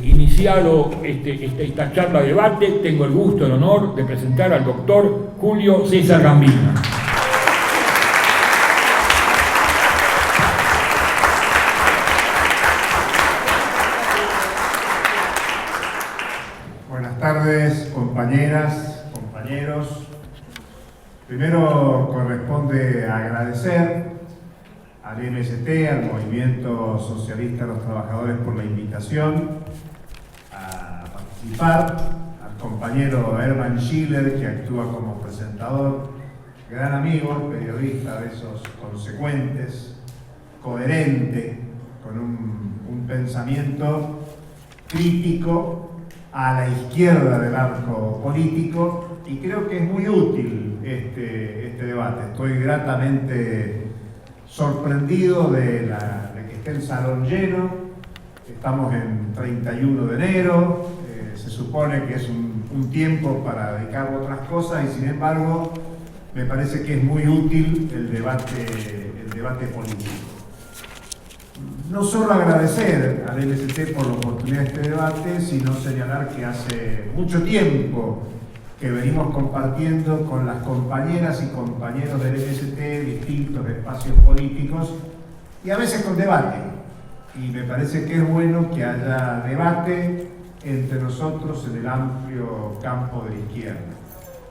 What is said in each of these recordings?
iniciado esta charla de debate, tengo el gusto, el honor de presentar al doctor Julio César Gambino. Buenas tardes, compañeras, compañeros. Primero corresponde agradecer al MST, al Movimiento Socialista de los Trabajadores, por la invitación a participar, al compañero Hermann Schiller, que actúa como presentador, gran amigo, periodista de esos consecuentes, coherente, con un pensamiento crítico a la izquierda del arco político, y creo que es muy útil este debate. Estoy gratamente sorprendido de que esté el salón lleno. Estamos en 31 de enero, se supone que es un tiempo para dedicar a otras cosas, y sin embargo me parece que es muy útil el debate político. No solo agradecer al MST por la oportunidad de este debate, sino señalar que hace mucho tiempo que venimos compartiendo con las compañeras y compañeros del MST distintos espacios políticos, y a veces con debate. Y me parece que es bueno que haya debate entre nosotros en el amplio campo de la izquierda.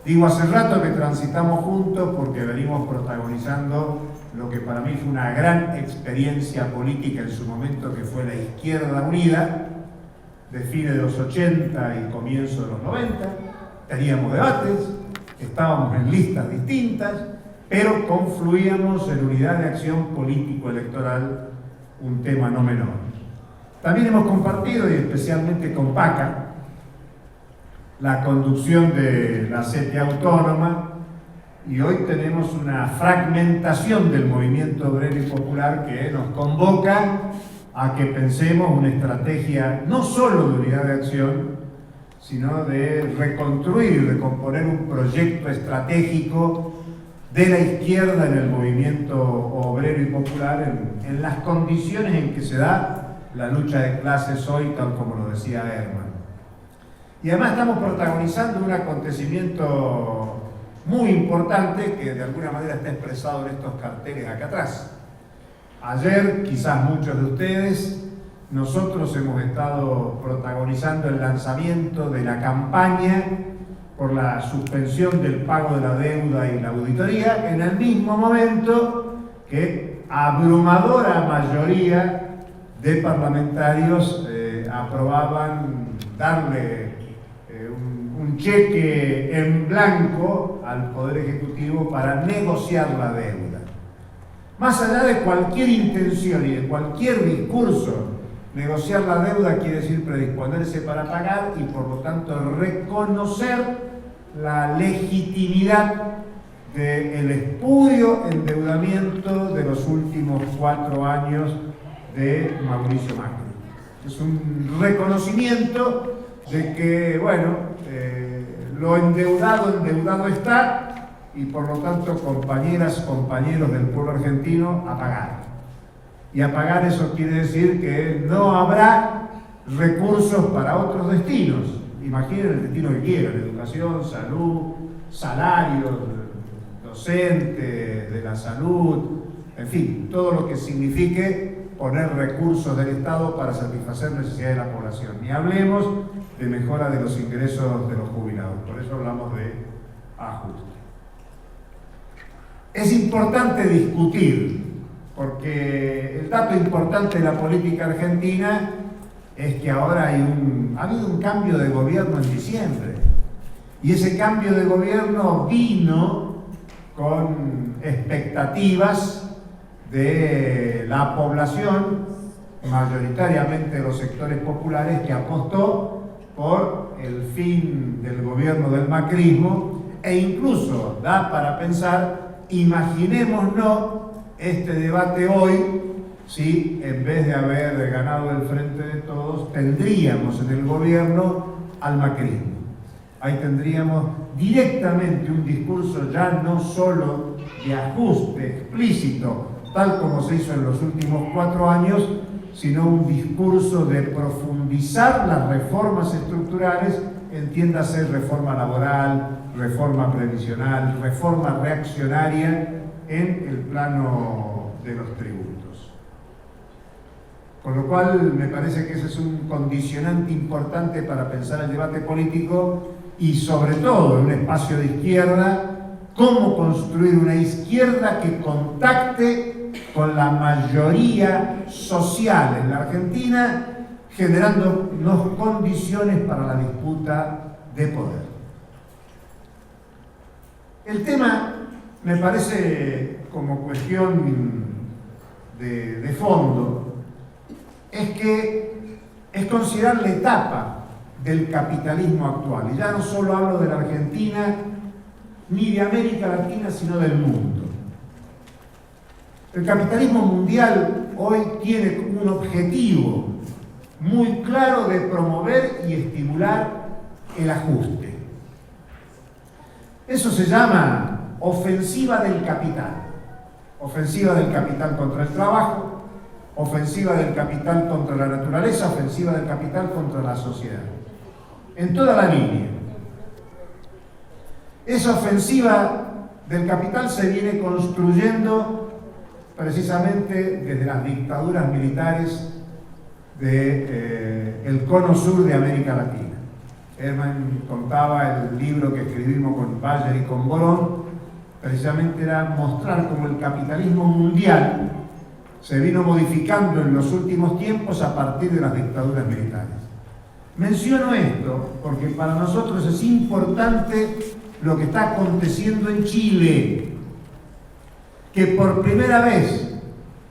Digo, hace rato que transitamos juntos porque venimos protagonizando lo que para mí fue una gran experiencia política en su momento, que fue la Izquierda Unida, de fines de los 80 y comienzo de los 90. Teníamos debates, estábamos en listas distintas, pero confluíamos en unidad de acción político-electoral, un tema no menor. También hemos compartido, y especialmente con PACA, la conducción de la CTA autónoma, y hoy tenemos una fragmentación del movimiento obrero y popular que nos convoca a que pensemos una estrategia no solo de unidad de acción, sino de reconstruir, de componer un proyecto estratégico de la izquierda en el movimiento obrero y popular, en las condiciones en que se da la lucha de clases hoy, tal como lo decía Hermann. Y además estamos protagonizando un acontecimiento muy importante que de alguna manera está expresado en estos carteles acá atrás. Ayer, quizás muchos de ustedes, nosotros hemos estado protagonizando el lanzamiento de la campaña por la suspensión del pago de la deuda y la auditoría, en el mismo momento que abrumadora mayoría de parlamentarios aprobaban darle un cheque en blanco al Poder Ejecutivo para negociar la deuda. Más allá de cualquier intención y de cualquier discurso, negociar la deuda quiere decir predisponerse para pagar y por lo tanto reconocer la legitimidad del espurio endeudamiento de los últimos 4 años de Mauricio Macri. Es un reconocimiento de que, bueno, lo endeudado está, y por lo tanto, compañeras, compañeros del pueblo argentino, a pagar. Y a pagar, eso quiere decir que no habrá recursos para otros destinos. Imaginen el destino que quieran: educación, salud, salarios, docentes de la salud, en fin, todo lo que signifique poner recursos del Estado para satisfacer necesidades de la población. Ni hablemos de mejora de los ingresos de los jubilados, por eso hablamos de ajuste. Es importante discutir, porque el dato importante de la política argentina es que ahora ha habido un cambio de gobierno en diciembre, y ese cambio de gobierno vino con expectativas de la población, mayoritariamente de los sectores populares, que apostó por el fin del gobierno del macrismo, e incluso da para pensar, imaginémonos este debate hoy, si en vez de haber ganado el Frente de Todos, tendríamos en el gobierno al macrismo. Ahí tendríamos directamente un discurso ya no solo de ajuste explícito, tal como se hizo en los últimos 4 años, sino un discurso de profundizar las reformas estructurales, entiéndase reforma laboral, reforma previsional, reforma reaccionaria en el plano de los tributos. Con lo cual me parece que ese es un condicionante importante para pensar el debate político y sobre todo en un espacio de izquierda, cómo construir una izquierda que contacte con la mayoría social en la Argentina, generando condiciones para la disputa de poder. El tema, me parece, como cuestión de fondo, es que es considerar la etapa del capitalismo actual. Y ya no solo hablo de la Argentina, ni de América Latina, sino del mundo. El capitalismo mundial hoy tiene un objetivo muy claro de promover y estimular el ajuste. Eso se llama ofensiva del capital. Ofensiva del capital contra el trabajo, ofensiva del capital contra la naturaleza, ofensiva del capital contra la sociedad. En toda la línea. Esa ofensiva del capital se viene construyendo precisamente desde las dictaduras militares del cono sur de América Latina. Herman contaba el libro que escribimos con Bayer y con Borón, precisamente era mostrar cómo el capitalismo mundial se vino modificando en los últimos tiempos a partir de las dictaduras militares. Menciono esto porque para nosotros es importante lo que está aconteciendo en Chile, que por primera vez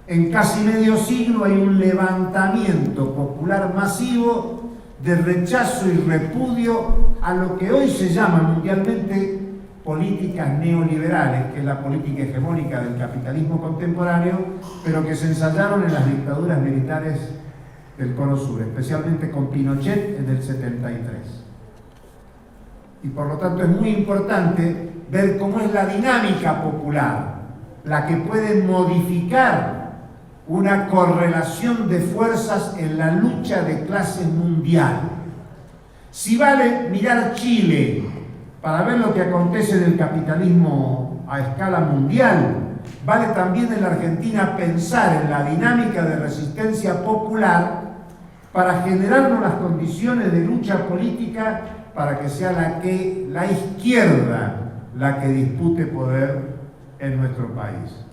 en casi medio siglo hay un levantamiento popular masivo de rechazo y repudio a lo que hoy se llama mundialmente políticas neoliberales, que es la política hegemónica del capitalismo contemporáneo, pero que se ensayaron en las dictaduras militares del Cono Sur, especialmente con Pinochet en el 73. Y por lo tanto es muy importante ver cómo es la dinámica popular la que puede modificar una correlación de fuerzas en la lucha de clase mundial. Si vale mirar Chile para ver lo que acontece en el capitalismo a escala mundial, vale también en la Argentina pensar en la dinámica de resistencia popular para generarnos las condiciones de lucha política para que sea la izquierda la que dispute poder en nuestro país.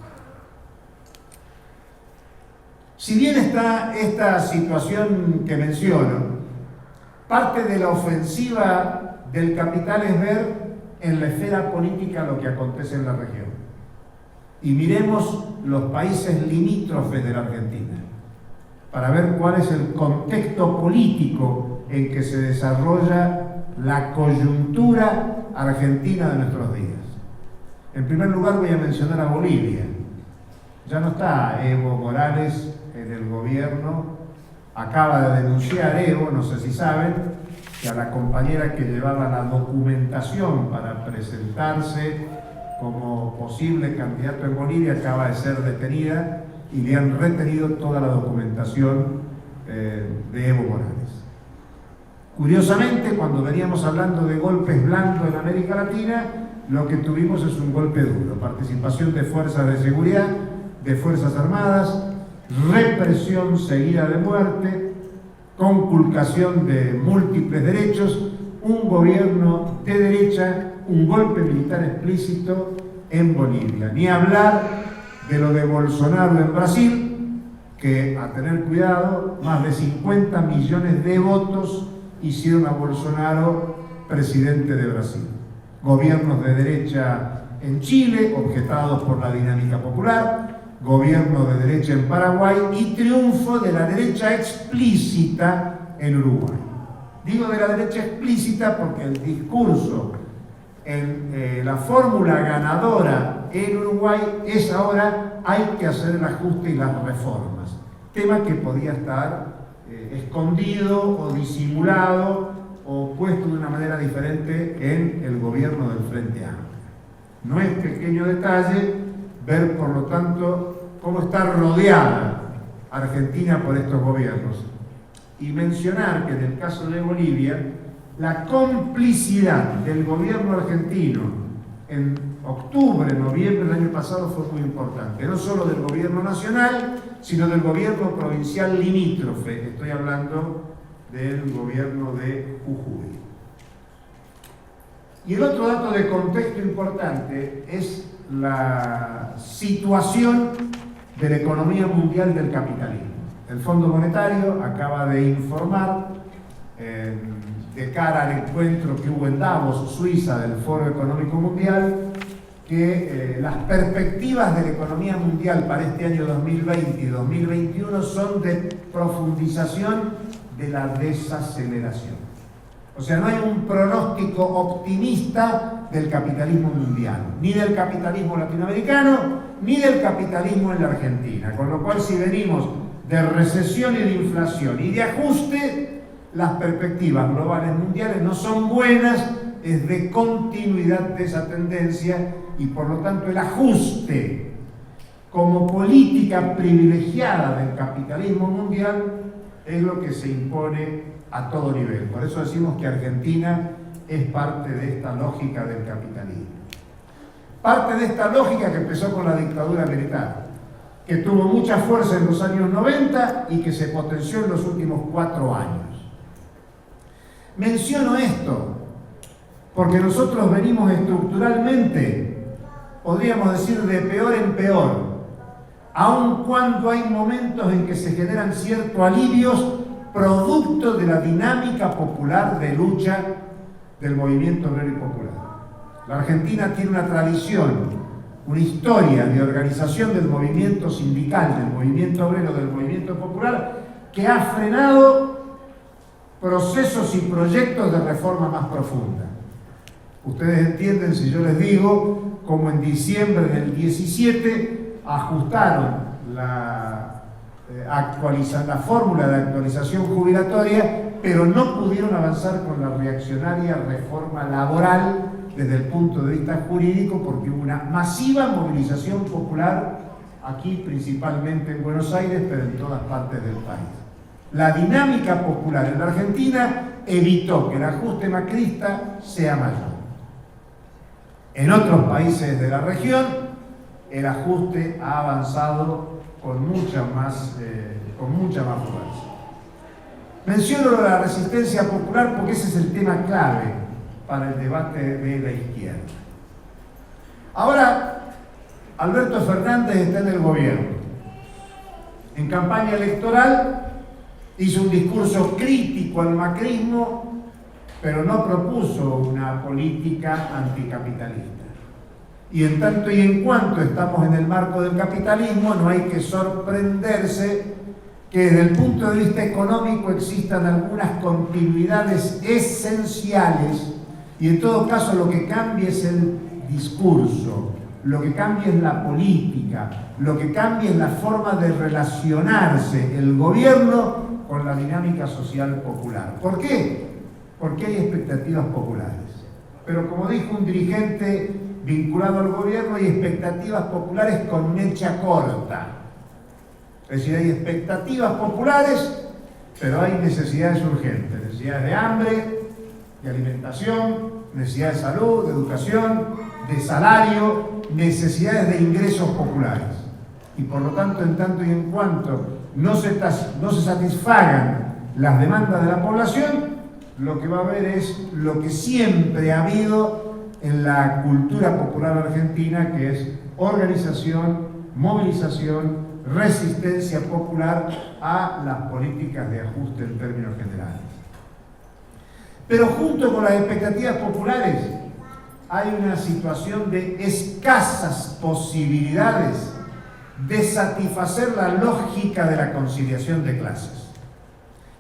Si bien está esta situación que menciono, parte de la ofensiva del capital es ver en la esfera política lo que acontece en la región. Y miremos los países limítrofes de la Argentina, para ver cuál es el contexto político en que se desarrolla la coyuntura argentina de nuestros días. En primer lugar voy a mencionar a Bolivia. Ya no está Evo Morales en el gobierno. Acaba de denunciar Evo, no sé si saben, que a la compañera que llevaba la documentación para presentarse como posible candidato en Bolivia acaba de ser detenida y le han retenido toda la documentación de Evo Morales. Curiosamente, cuando veníamos hablando de golpes blandos en América Latina, lo que tuvimos es un golpe duro: participación de fuerzas de seguridad, de fuerzas armadas, represión seguida de muerte, conculcación de múltiples derechos, un gobierno de derecha, un golpe militar explícito en Bolivia. Ni hablar de lo de Bolsonaro en Brasil, que, a tener cuidado, más de 50 millones de votos hicieron a Bolsonaro presidente de Brasil. Gobiernos de derecha en Chile, objetados por la dinámica popular, gobierno de derecha en Paraguay y triunfo de la derecha explícita en Uruguay. Digo de la derecha explícita porque el discurso, la fórmula ganadora en Uruguay es ahora hay que hacer el ajuste y las reformas. Tema que podía estar escondido o disimulado o puesto de una manera diferente en el gobierno del Frente Amplio. No es pequeño detalle ver, por lo tanto, cómo está rodeada Argentina por estos gobiernos. Y mencionar que en el caso de Bolivia, la complicidad del gobierno argentino en octubre, noviembre del año pasado fue muy importante, no solo del gobierno nacional, sino del gobierno provincial limítrofe. Estoy hablando del gobierno de Jujuy. Y el otro dato de contexto importante es la situación de la economía mundial del capitalismo. El Fondo Monetario acaba de informar de cara al encuentro que hubo en Davos, Suiza, del Foro Económico Mundial, que las perspectivas de la economía mundial para este año 2020 y 2021 son de profundización de la desaceleración. O sea, no hay un pronóstico optimista del capitalismo mundial, ni del capitalismo latinoamericano, ni del capitalismo en la Argentina. Con lo cual, si venimos de recesión y de inflación y de ajuste, las perspectivas globales mundiales no son buenas, es de continuidad de esa tendencia y por lo tanto el ajuste como política privilegiada del capitalismo mundial es lo que se impone a todo nivel. Por eso decimos que Argentina es parte de esta lógica del capitalismo. Parte de esta lógica que empezó con la dictadura militar, que tuvo mucha fuerza en los años 90 y que se potenció en los últimos 4 años. Menciono esto porque nosotros venimos estructuralmente, podríamos decir, de peor en peor, aun cuando hay momentos en que se generan ciertos alivios producto de la dinámica popular de lucha del movimiento obrero y popular. La Argentina tiene una tradición, una historia de organización del movimiento sindical, del movimiento obrero, del movimiento popular, que ha frenado procesos y proyectos de reforma más profunda. Ustedes entienden si yo les digo cómo en diciembre del 17 ajustaron la fórmula de actualización jubilatoria, pero no pudieron avanzar con la reaccionaria reforma laboral desde el punto de vista jurídico porque hubo una masiva movilización popular aquí principalmente en Buenos Aires, pero en todas partes del país. La dinámica popular en la Argentina evitó que el ajuste macrista sea mayor. En otros países de la región, el ajuste ha avanzado con mucha más fuerza. Menciono la resistencia popular porque ese es el tema clave para el debate de la izquierda. Ahora, Alberto Fernández está en el gobierno. En campaña electoral hizo un discurso crítico al macrismo, pero no propuso una política anticapitalista. Y en tanto y en cuanto estamos en el marco del capitalismo, no hay que sorprenderse que desde el punto de vista económico existan algunas continuidades esenciales y en todo caso lo que cambia es el discurso, lo que cambia es la política, lo que cambia es la forma de relacionarse el gobierno con la dinámica social popular. ¿Por qué? Porque hay expectativas populares. Pero como dijo un dirigente vinculado al gobierno, hay expectativas populares con mecha corta. Es decir, hay expectativas populares, pero hay necesidades urgentes, necesidades de hambre, de alimentación, necesidades de salud, de educación, de salario, necesidades de ingresos populares. Y por lo tanto, en tanto y en cuanto no se satisfagan las demandas de la población, lo que va a haber es lo que siempre ha habido en la cultura popular argentina, que es organización, movilización, resistencia popular a las políticas de ajuste en términos generales. Pero junto con las expectativas populares hay una situación de escasas posibilidades de satisfacer la lógica de la conciliación de clases.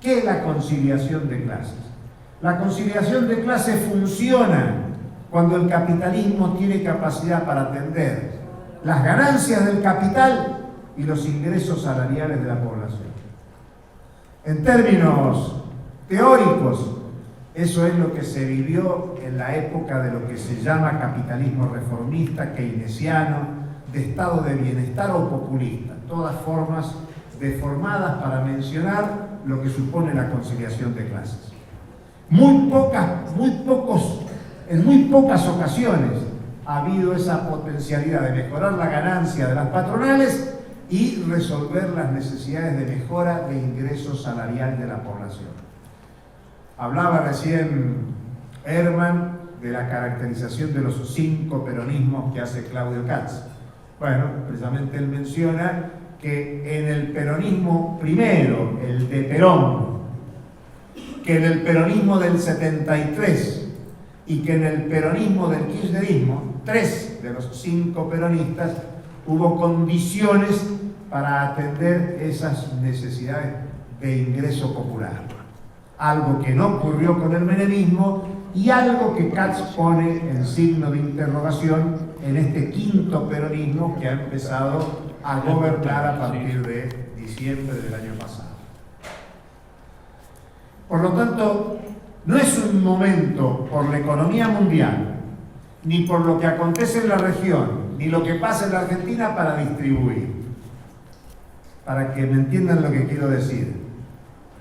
¿Qué es la conciliación de clases? La conciliación de clases funciona cuando el capitalismo tiene capacidad para atender las ganancias del capital y los ingresos salariales de la población. En términos teóricos, eso es lo que se vivió en la época de lo que se llama capitalismo reformista, keynesiano, de estado de bienestar o populista, todas formas deformadas para mencionar lo que supone la conciliación de clases. En muy pocas ocasiones ha habido esa potencialidad de mejorar la ganancia de las patronales y resolver las necesidades de mejora de ingreso salarial de la población. Hablaba recién Herman de la caracterización de los 5 peronismos que hace Claudio Katz. Bueno, precisamente él menciona que en el peronismo primero, el de Perón, que en el peronismo del 73 y que en el peronismo del kirchnerismo, 3 de los 5 peronistas, hubo condiciones para atender esas necesidades de ingreso popular. Algo que no ocurrió con el menemismo y algo que Katz pone en signo de interrogación en este 5.º peronismo que ha empezado a gobernar a partir de diciembre del año pasado. Por lo tanto, no es un momento por la economía mundial, ni por lo que acontece en la región, ni lo que pasa en la Argentina para distribuir. Para que me entiendan lo que quiero decir.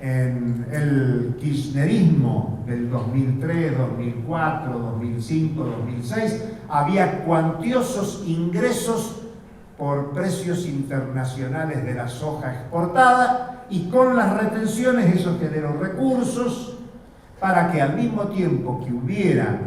En el kirchnerismo del 2003, 2004, 2005, 2006, había cuantiosos ingresos por precios internacionales de la soja exportada y con las retenciones eso generó recursos para que al mismo tiempo que hubiera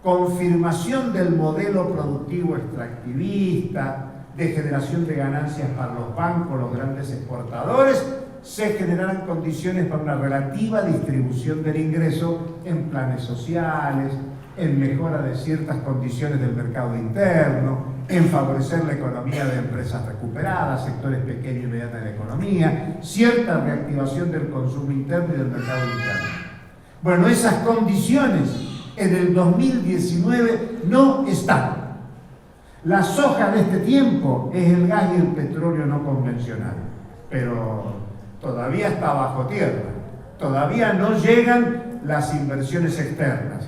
confirmación del modelo productivo extractivista, de generación de ganancias para los bancos, los grandes exportadores, se generaran condiciones para una relativa distribución del ingreso en planes sociales, en mejora de ciertas condiciones del mercado interno, en favorecer la economía de empresas recuperadas, sectores pequeños y medianos de la economía, cierta reactivación del consumo interno y del mercado interno. Bueno, esas condiciones en el 2019 no están. La soja de este tiempo es el gas y el petróleo no convencional, pero todavía está bajo tierra, todavía no llegan las inversiones externas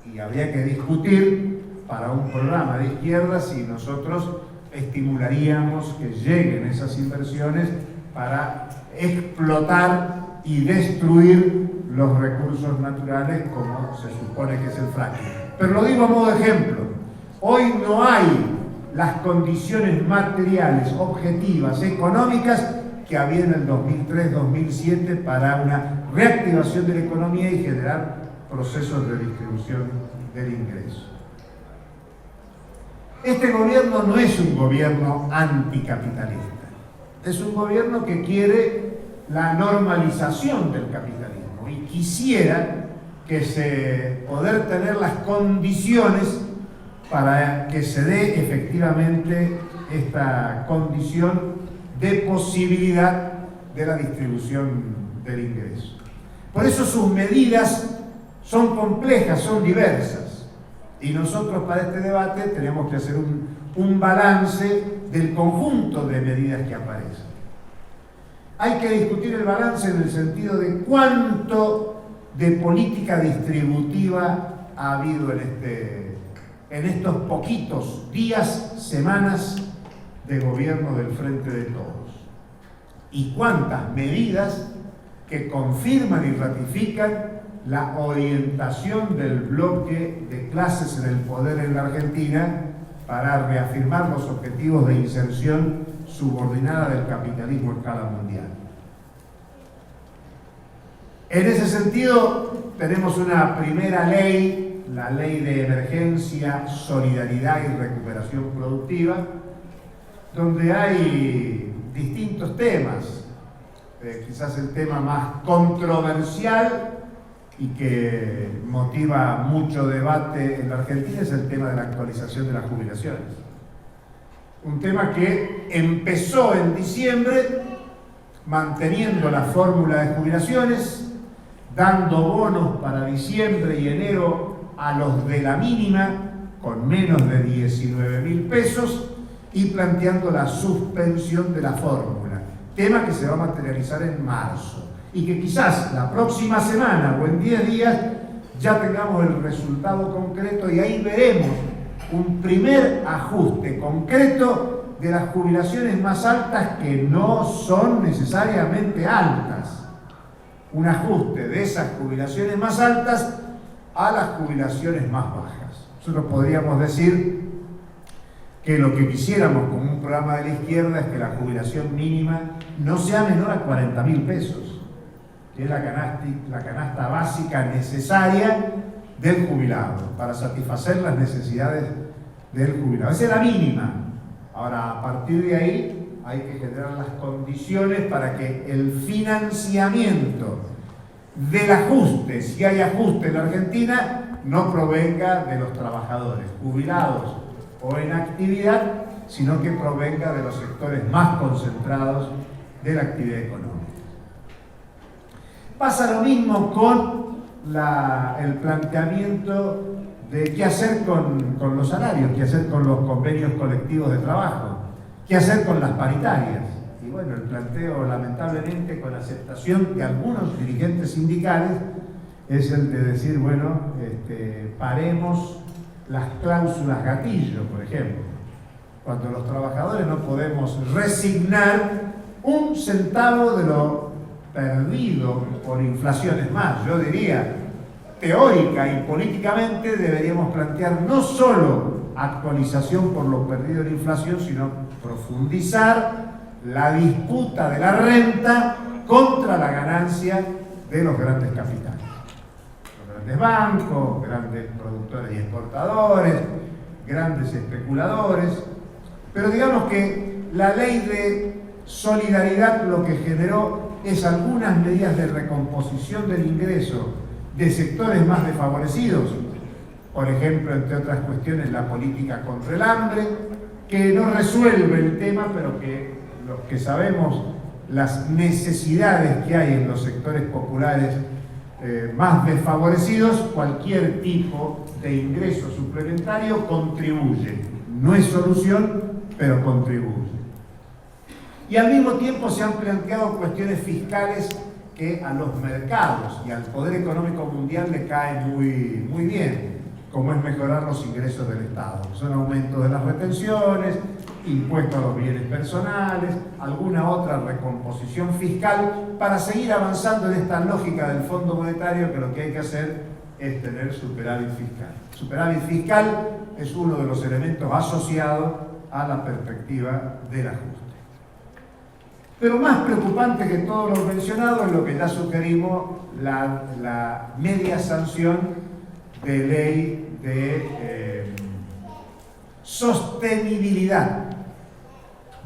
y habría que discutir para un programa de izquierda si nosotros estimularíamos que lleguen esas inversiones para explotar y destruir los recursos naturales como se supone que es el fracking. Pero lo digo a modo de ejemplo. Hoy no hay las condiciones materiales, objetivas, económicas que había en el 2003-2007 para una reactivación de la economía y generar procesos de distribución del ingreso. Este gobierno no es un gobierno anticapitalista, es un gobierno que quiere la normalización del capitalismo y quisiera que poder tener las condiciones para que se dé efectivamente esta condición de posibilidad de la distribución del ingreso. Por eso sus medidas son complejas, son diversas. Y nosotros para este debate tenemos que hacer un balance del conjunto de medidas que aparecen. Hay que discutir el balance en el sentido de cuánto de política distributiva ha habido en estos poquitos días, semanas de gobierno del Frente de Todos. Y cuántas medidas que confirman y ratifican la orientación del bloque de clases en el poder en la Argentina para reafirmar los objetivos de inserción subordinada del capitalismo a escala mundial. En ese sentido, tenemos una primera ley, la Ley de Emergencia, Solidaridad y Recuperación Productiva, donde hay distintos temas. Quizás el tema más controversial y que motiva mucho debate en la Argentina es el tema de la actualización de las jubilaciones. Un tema que empezó en diciembre manteniendo la fórmula de jubilaciones, dando bonos para diciembre y enero a los de la mínima con menos de 19.000 pesos y planteando la suspensión de la fórmula, tema que se va a materializar en marzo y que quizás la próxima semana o en 10 días ya tengamos el resultado concreto y ahí veremos un primer ajuste concreto de las jubilaciones más altas que no son necesariamente altas. Un ajuste de esas jubilaciones más altas a las jubilaciones más bajas. Nosotros podríamos decir que lo que quisiéramos como un programa de la izquierda es que la jubilación mínima no sea menor a 40.000 pesos, que es la canasta básica necesaria del jubilado, para satisfacer las necesidades del jubilado. Esa es la mínima. Ahora, a partir de ahí, hay que generar las condiciones para que el financiamiento del ajuste, si hay ajuste en la Argentina, no provenga de los trabajadores jubilados o en actividad, sino que provenga de los sectores más concentrados de la actividad económica. Pasa lo mismo con el planteamiento de qué hacer con los salarios, qué hacer con los convenios colectivos de trabajo, qué hacer con las paritarias. Y bueno, el planteo, lamentablemente, con la aceptación de algunos dirigentes sindicales, es el de decir, bueno, paremos las cláusulas gatillo, por ejemplo. Cuando los trabajadores no podemos resignar un centavo de lo perdido por inflación. Es más, yo diría, teórica y políticamente deberíamos plantear no solo actualización por lo perdido en inflación, sino profundizar la disputa de la renta contra la ganancia de los grandes capitales. Los grandes bancos, grandes productores y exportadores, grandes especuladores. Pero digamos que la ley de solidaridad lo que generó es algunas medidas de recomposición del ingreso de sectores más desfavorecidos, por ejemplo, entre otras cuestiones, la política contra el hambre, que no resuelve el tema, pero que los que sabemos las necesidades que hay en los sectores populares más desfavorecidos, cualquier tipo de ingreso suplementario contribuye. No es solución, pero contribuye. Y al mismo tiempo se han planteado cuestiones fiscales que a los mercados y al poder económico mundial le caen muy bien, como es mejorar los ingresos del Estado. Son aumentos de las retenciones, impuestos a los bienes personales, alguna otra recomposición fiscal para seguir avanzando en esta lógica del Fondo Monetario, que lo que hay que hacer es tener superávit fiscal. Superávit fiscal es uno de los elementos asociados a la perspectiva del ajuste. Pero más preocupante que todo lo mencionado es lo que ya sugerimos, la media sanción de ley de sostenibilidad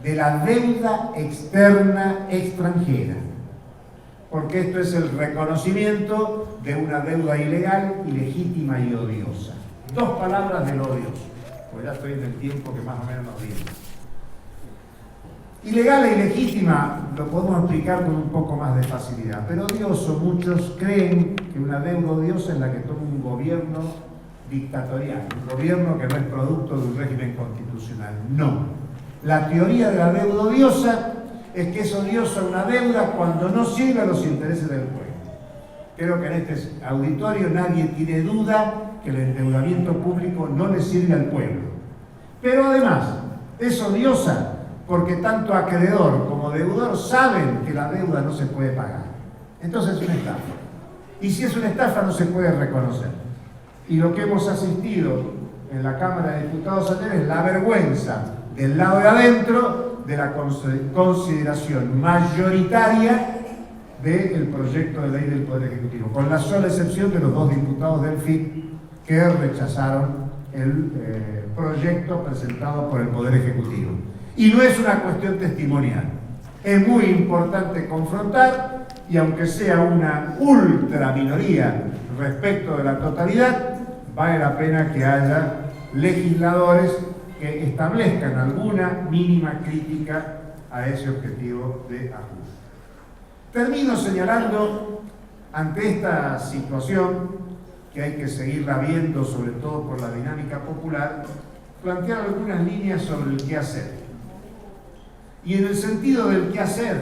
de la deuda externa extranjera, porque esto es el reconocimiento de una deuda ilegal, ilegítima y odiosa. Dos palabras del odioso, pues ya estoy en el tiempo que más o menos nos viene. Ilegal e ilegítima lo podemos explicar con un poco más de facilidad, pero odioso, muchos creen que una deuda odiosa es la que toma un gobierno dictatorial, un gobierno que no es producto de un régimen constitucional. No. La teoría de la deuda odiosa es que es odiosa una deuda cuando no sirve a los intereses del pueblo. Creo que en este auditorio nadie tiene duda que el endeudamiento público no le sirve al pueblo. Pero además es odiosa porque tanto acreedor como deudor saben que la deuda no se puede pagar. Entonces es una estafa. Y si es una estafa no se puede reconocer. Y lo que hemos asistido en la Cámara de Diputados ayer es la vergüenza del lado de adentro de la consideración mayoritaria del proyecto de ley del Poder Ejecutivo, con la sola excepción de los dos diputados del FIP que rechazaron el proyecto presentado por el Poder Ejecutivo. Y no es una cuestión testimonial. Es muy importante confrontar, y aunque sea una ultra minoría respecto de la totalidad, vale la pena que haya legisladores que establezcan alguna mínima crítica a ese objetivo de ajuste. Termino señalando, ante esta situación, que hay que seguirla viendo, sobre todo por la dinámica popular, plantear algunas líneas sobre el qué hacer. Y en el sentido del qué hacer,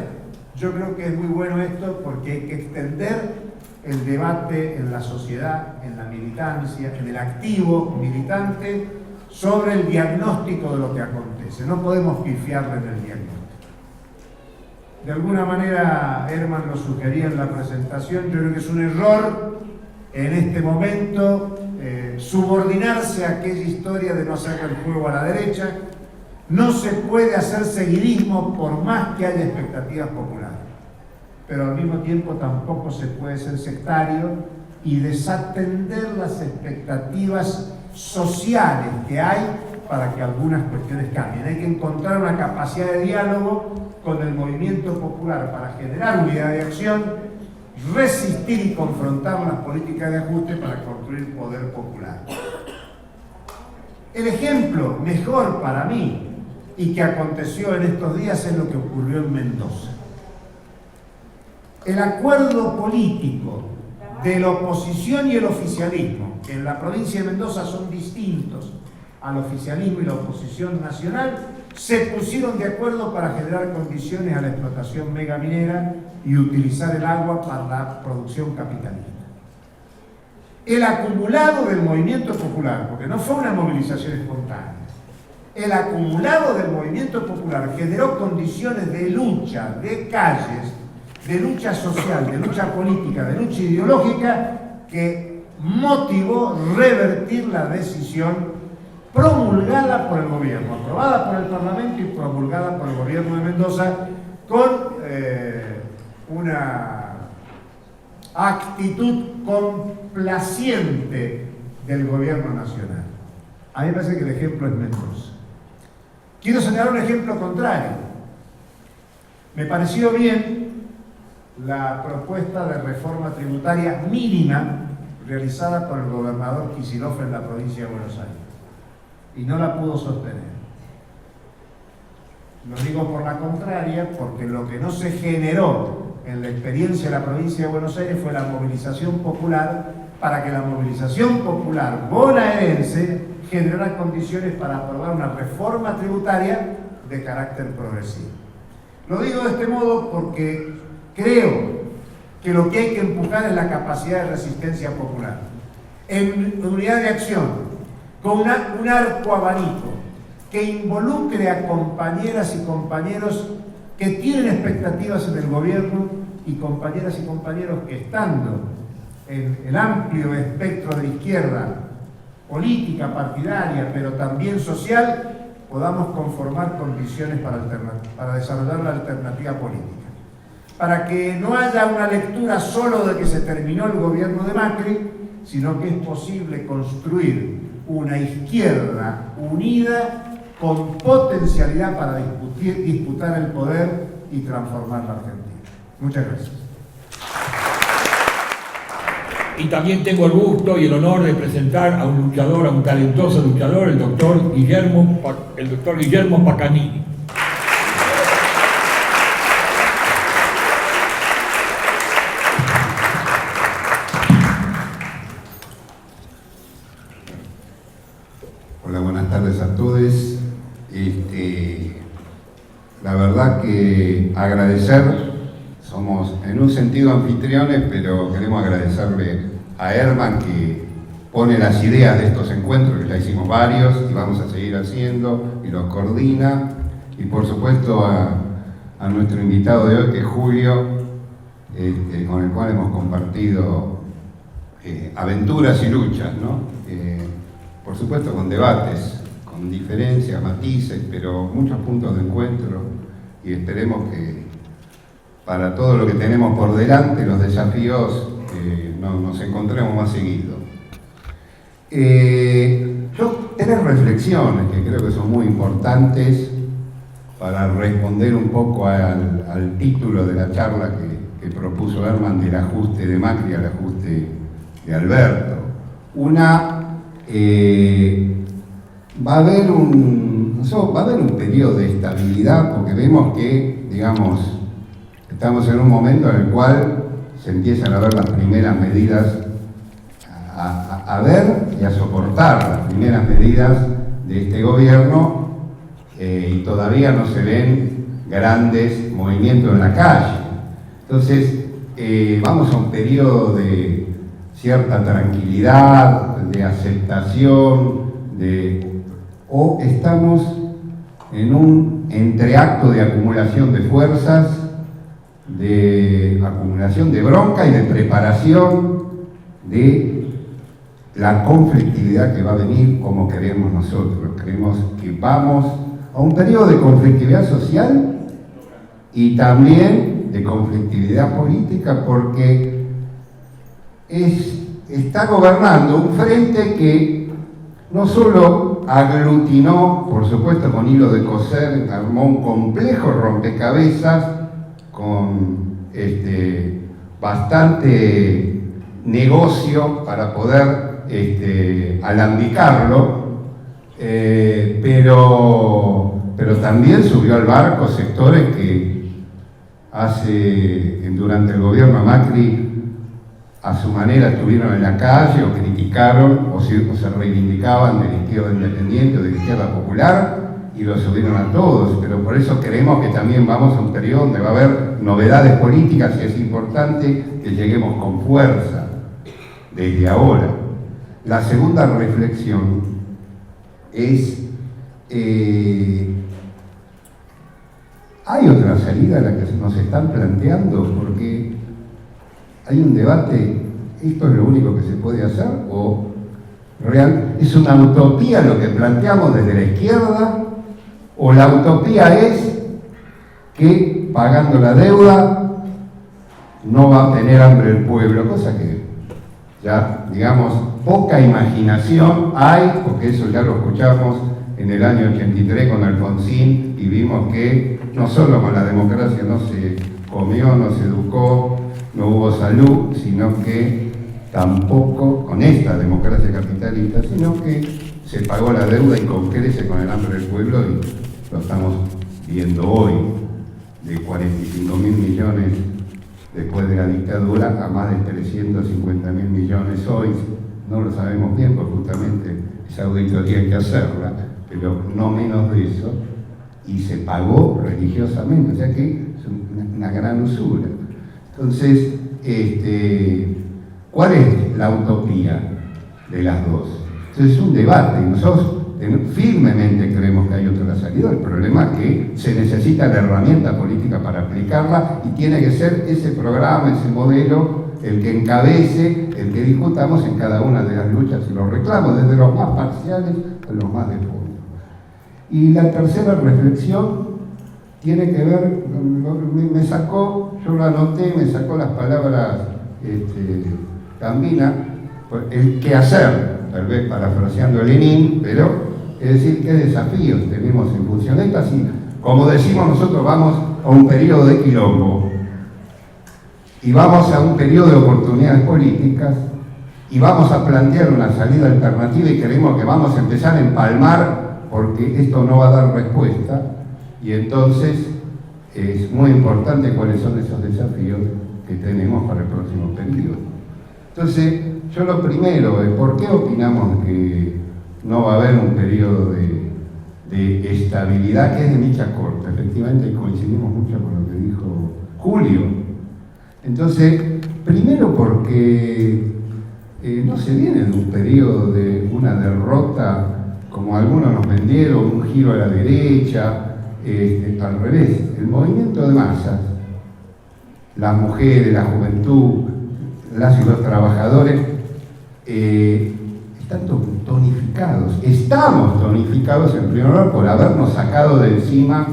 yo creo que es muy bueno esto porque hay que extender el debate en la sociedad, en la militancia, en el activo militante, sobre el diagnóstico de lo que acontece. No podemos pifiarle en el diagnóstico. De alguna manera, Herman lo sugería en la presentación, yo creo que es un error en este momento subordinarse a aquella historia de no hacer el juego a la derecha. No se puede hacer seguidismo por más que haya expectativas populares, pero al mismo tiempo tampoco se puede ser sectario y desatender las expectativas sociales que hay para que algunas cuestiones cambien. Hay que encontrar una capacidad de diálogo con el movimiento popular para generar unidad de acción, resistir y confrontar las políticas de ajuste para construir poder popular. El ejemplo mejor para mí y que aconteció en estos días es lo que ocurrió en Mendoza. El acuerdo político de la oposición y el oficialismo, que en la provincia de Mendoza son distintos al oficialismo y la oposición nacional, se pusieron de acuerdo para generar condiciones a la explotación megaminera y utilizar el agua para la producción capitalista. El acumulado del movimiento popular, porque no fue una movilización espontánea, el acumulado del movimiento popular generó condiciones de lucha, de calles, de lucha social, de lucha política, de lucha ideológica, que motivó revertir la decisión promulgada por el gobierno, aprobada por el Parlamento y promulgada por el gobierno de Mendoza, con una actitud complaciente del gobierno nacional. A mí me parece que el ejemplo es Mendoza. Quiero señalar un ejemplo contrario. Me pareció bien la propuesta de reforma tributaria mínima realizada por el gobernador Kicillof en la provincia de Buenos Aires, y no la pudo sostener. Lo digo por la contraria, porque lo que no se generó en la experiencia de la provincia de Buenos Aires fue la movilización popular, para que la movilización popular bonaerense generara condiciones para aprobar una reforma tributaria de carácter progresivo. Lo digo de este modo porque creo que lo que hay que empujar es la capacidad de resistencia popular, en unidad de acción, con un arco abanico que involucre a compañeras y compañeros que tienen expectativas en el gobierno y compañeras y compañeros que, estando en el amplio espectro de la izquierda política, partidaria, pero también social, podamos conformar condiciones para desarrollar la alternativa política. Para que no haya una lectura solo de que se terminó el gobierno de Macri, sino que es posible construir una izquierda unida con potencialidad para disputar el poder y transformar la Argentina. Muchas gracias. Y también tengo el gusto y el honor de presentar a un luchador, a un talentoso luchador, el doctor Guillermo Pacanini. Hola, buenas tardes a todos. La verdad que agradecer, somos en un sentido anfitriones, pero queremos agradecerle a Herman que pone las ideas de estos encuentros, que ya hicimos varios y vamos a seguir haciendo, y los coordina, y por supuesto a nuestro invitado de hoy, que es Julio, con el cual hemos compartido aventuras y luchas, ¿no? Por supuesto con debates, con diferencias, matices, pero muchos puntos de encuentro, y esperemos que para todo lo que tenemos por delante, los desafíos, nos encontremos más seguido. Yo tres reflexiones que creo que son muy importantes para responder un poco al título de la charla que propuso Herman, del ajuste de Macri al ajuste de Alberto. Una, va a haber un periodo de estabilidad, porque vemos que, digamos, estamos en un momento en el cual se empiezan a ver las primeras medidas, a ver y a soportar las primeras medidas de este gobierno, y todavía no se ven grandes movimientos en la calle. Entonces, vamos a un periodo de cierta tranquilidad, de aceptación, de o estamos en un entreacto de acumulación de fuerzas, de acumulación de bronca y de preparación de la conflictividad que va a venir como queremos nosotros. Creemos que vamos a un periodo de conflictividad social y también de conflictividad política, porque está gobernando un frente que no solo aglutinó, por supuesto con hilo de coser, armó un complejo rompecabezas con bastante negocio para poder alambicarlo, pero también subió al barco sectores que durante el gobierno Macri a su manera estuvieron en la calle o criticaron o se reivindicaban de la izquierda independiente o de la izquierda popular y lo subieron a todos, pero por eso creemos que también vamos a un periodo donde va a haber novedades políticas y es importante que lleguemos con fuerza desde ahora. La segunda reflexión es ¿hay otra salida a la que nos están planteando? Porque hay un debate, ¿esto es lo único que se puede hacer? ¿O es una utopía lo que planteamos desde la izquierda? ¿O la utopía es que pagando la deuda no va a tener hambre el pueblo? Cosa que ya, digamos, poca imaginación hay, porque eso ya lo escuchamos en el año 83 con Alfonsín y vimos que no solo con la democracia no se comió, no se educó, no hubo salud, sino que tampoco con esta democracia capitalista, sino que se pagó la deuda y con crece con el hambre del pueblo y lo estamos viendo hoy, de 45.000 millones después de la dictadura a más de 350.000 millones hoy. No lo sabemos bien, porque justamente esa auditoría hay que hacerla, pero no menos de eso, y se pagó religiosamente, o sea que es una gran usura. Entonces, ¿cuál es la utopía de las dos? Entonces es un debate, y nosotros firmemente creemos que hay otra salida. El problema es que se necesita la herramienta política para aplicarla y tiene que ser ese programa, ese modelo, el que encabece, el que discutamos en cada una de las luchas y los reclamos, desde los más parciales a los más de fondo. Y la tercera reflexión tiene que ver, me sacó, yo lo anoté, me sacó las palabras Gambina, el qué hacer, tal vez parafraseando a Lenin, pero es decir, qué desafíos tenemos en función de estas. Y como decimos nosotros, vamos a un periodo de quilombo y vamos a un periodo de oportunidades políticas y vamos a plantear una salida alternativa y creemos que vamos a empezar a empalmar porque esto no va a dar respuesta y entonces es muy importante cuáles son esos desafíos que tenemos para el próximo periodo. Entonces, yo lo primero es por qué opinamos que no va a haber un periodo de estabilidad que es de micha corta. Efectivamente coincidimos mucho con lo que dijo Julio. Entonces, primero porque no se viene de un periodo de una derrota como algunos nos vendieron, un giro a la derecha, al revés. El movimiento de masas, las mujeres, la juventud, las y los trabajadores, están tonificados. Estamos tonificados en primer lugar por habernos sacado de encima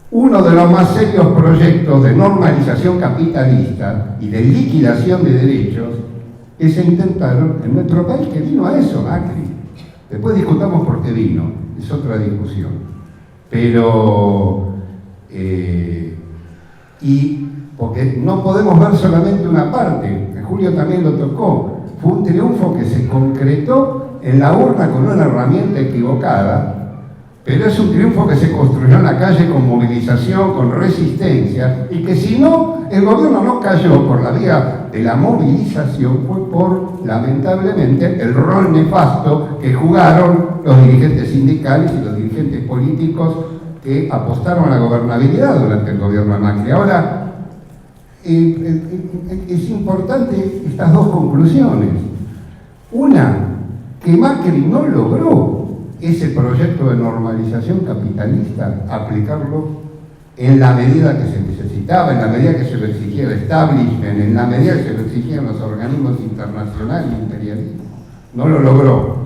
uno de los más serios proyectos de normalización capitalista y de liquidación de derechos que se intentaron en nuestro país, que vino a eso, Macri. Después discutamos por qué vino, es otra discusión. Pero, y porque no podemos ver solamente una parte, que Julio también lo tocó, fue un triunfo que se concretó en la urna con una herramienta equivocada, pero es un triunfo que se construyó en la calle con movilización, con resistencia, y que si no, el gobierno no cayó por la vía de la movilización, fue por, lamentablemente, el rol nefasto que jugaron los dirigentes sindicales y los dirigentes políticos que apostaron a la gobernabilidad durante el gobierno de Macri. Ahora, es importante estas dos conclusiones. Una, que Macri no logró ese proyecto de normalización capitalista, aplicarlo en la medida que se necesitaba, en la medida que se lo exigía el establishment, en la medida que se lo exigían los organismos internacionales y imperialismo. No lo logró.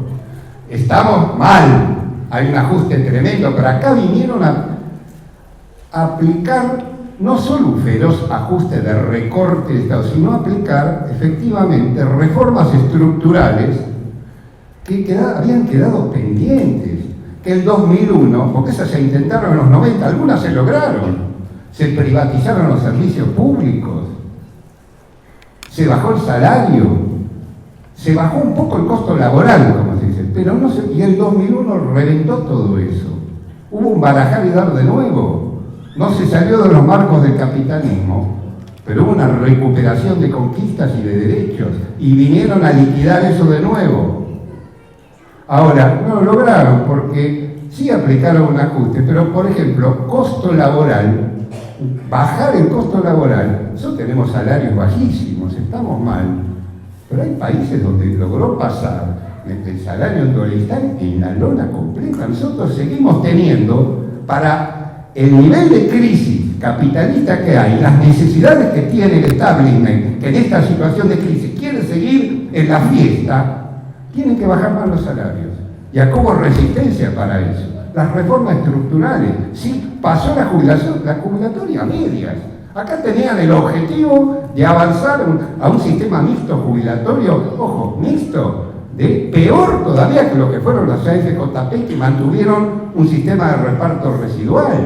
Estamos mal, hay un ajuste tremendo, pero acá vinieron a aplicar no solo un feroz ajuste de recorte de Estado, sino aplicar efectivamente reformas estructurales que habían quedado pendientes, que el 2001, porque esas se intentaron en los 90, algunas se lograron, se privatizaron los servicios públicos, se bajó el salario, se bajó un poco el costo laboral, como se dice, pero no se, y el 2001 reventó todo eso. Hubo un barajar y dar de nuevo. No se salió de los marcos del capitalismo, pero hubo una recuperación de conquistas y de derechos, y vinieron a liquidar eso de nuevo. Ahora, no lo lograron porque sí aplicaron un ajuste, pero por ejemplo, costo laboral, bajar el costo laboral, nosotros tenemos salarios bajísimos, estamos mal, pero hay países donde logró pasar el salario dualitario en la lona completa. Nosotros seguimos teniendo, para el nivel de crisis capitalista que hay, las necesidades que tiene el establishment, que en esta situación de crisis quiere seguir en la fiesta, tienen que bajar más los salarios. Y acá hubo resistencia para eso. Las reformas estructurales, sí, pasó la jubilación, la jubilatoria a medias. Acá tenían el objetivo de avanzar a un sistema mixto jubilatorio, ojo, mixto, de peor todavía que lo que fueron las AFJP, que mantuvieron un sistema de reparto residual.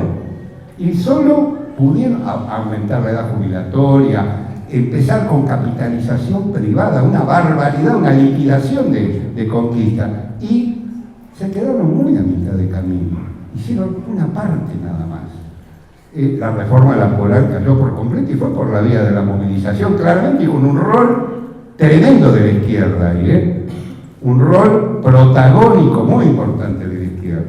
Y solo pudieron aumentar la edad jubilatoria, empezar con capitalización privada, una barbaridad, una liquidación de conquista. Y se quedaron muy a mitad de camino. Hicieron una parte nada más. La reforma laboral cayó por completo y fue por la vía de la movilización, claramente con un rol tremendo de la izquierda ahí, un rol protagónico muy importante de la izquierda.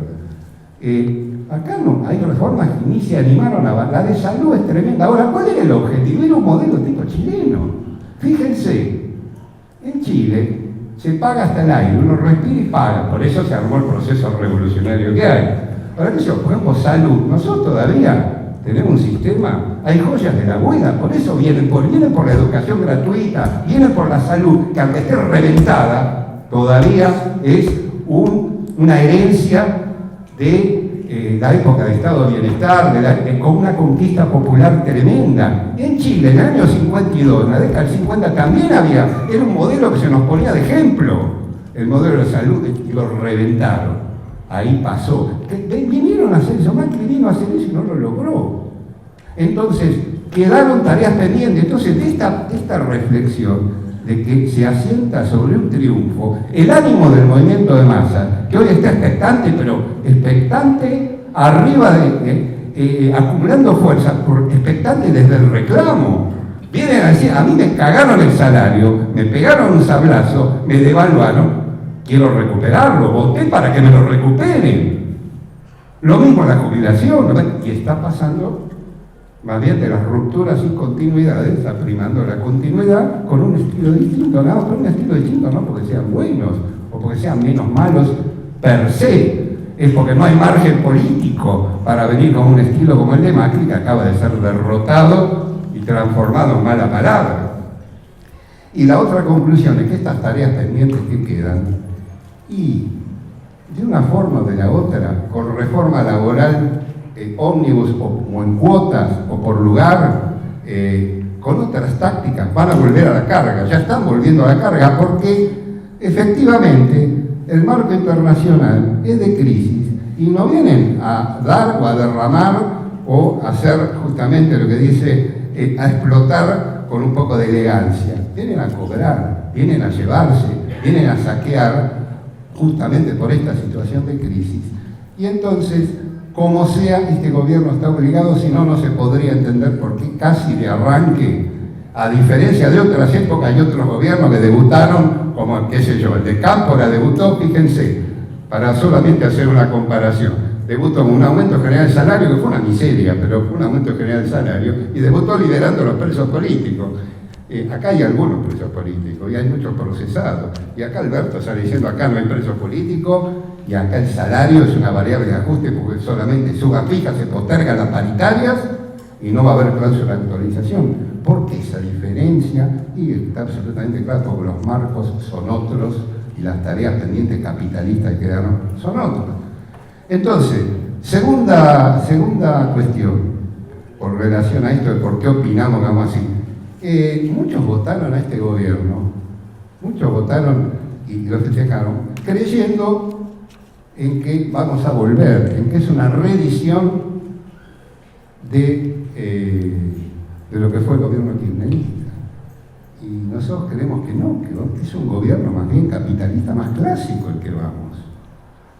Acá no, hay reformas que ni se animaron a... La de salud es tremenda. Ahora, ¿cuál era el objetivo? Era un modelo tipo chileno. Fíjense, en Chile se paga hasta el aire, uno respira y paga, por eso se armó el proceso revolucionario que hay. Ahora que si ponemos salud, nosotros todavía tenemos un sistema, hay joyas de la buena, por eso vienen por la educación gratuita, vienen por la salud, que aunque esté reventada, todavía es una herencia de la época de Estado de Bienestar, con una conquista popular tremenda. En Chile, en el año 52, en la década del 50, también era un modelo que se nos ponía de ejemplo, el modelo de salud, y lo reventaron. Ahí pasó. Vinieron a hacer eso, Macri vino a hacer eso y no lo logró. Entonces, quedaron tareas pendientes. Entonces, de esta reflexión, de que se asienta sobre un triunfo, el ánimo del movimiento de masa, que hoy está expectante, pero expectante arriba acumulando fuerza, expectante desde el reclamo. Vienen a decir, a mí me cagaron el salario, me pegaron un sablazo, me devaluaron, quiero recuperarlo, voté para que me lo recuperen. Lo mismo la jubilación, ¿no? Y está pasando más bien de las rupturas y continuidades, está primando la continuidad con un estilo distinto, no, con un estilo distinto, no porque sean buenos o porque sean menos malos per se, es porque no hay margen político para venir con un estilo como el de Macri, que acaba de ser derrotado y transformado en mala palabra. Y la otra conclusión es que estas tareas pendientes que quedan, y de una forma o de la otra, con reforma laboral, ómnibus o en cuotas o por lugar, con otras tácticas, van a volver a la carga, ya están volviendo a la carga, porque efectivamente el marco internacional es de crisis y no vienen a dar o a derramar o a hacer justamente lo que dice, a explotar con un poco de elegancia. Vienen a cobrar, vienen a llevarse, vienen a saquear justamente por esta situación de crisis. Y entonces, como sea, este gobierno está obligado, si no, no se podría entender por qué casi de arranque, a diferencia de otras épocas y otros gobiernos que debutaron, como, qué sé yo, el de Cámpora debutó, fíjense, para solamente hacer una comparación, debutó con un aumento general del salario, que fue una miseria, pero fue un aumento general del salario, y debutó liberando a los presos políticos. Acá hay algunos presos políticos y hay muchos procesados. Y acá Alberto sale diciendo, acá no hay presos políticos y acá el salario es una variable de ajuste porque solamente suba fija, se postergan las paritarias y no va a haber cláusula de actualización. ¿Por qué esa diferencia? Y está absolutamente claro, porque los marcos son otros y las tareas pendientes capitalistas que quedaron son otras. Entonces, segunda cuestión, por relación a esto de por qué opinamos, digamos así. Muchos votaron a este gobierno, muchos votaron y lo festejaron, creyendo en que vamos a volver, en que es una reedición de lo que fue el gobierno kirchnerista. Y nosotros creemos que no, que es un gobierno más bien capitalista, más clásico el que vamos.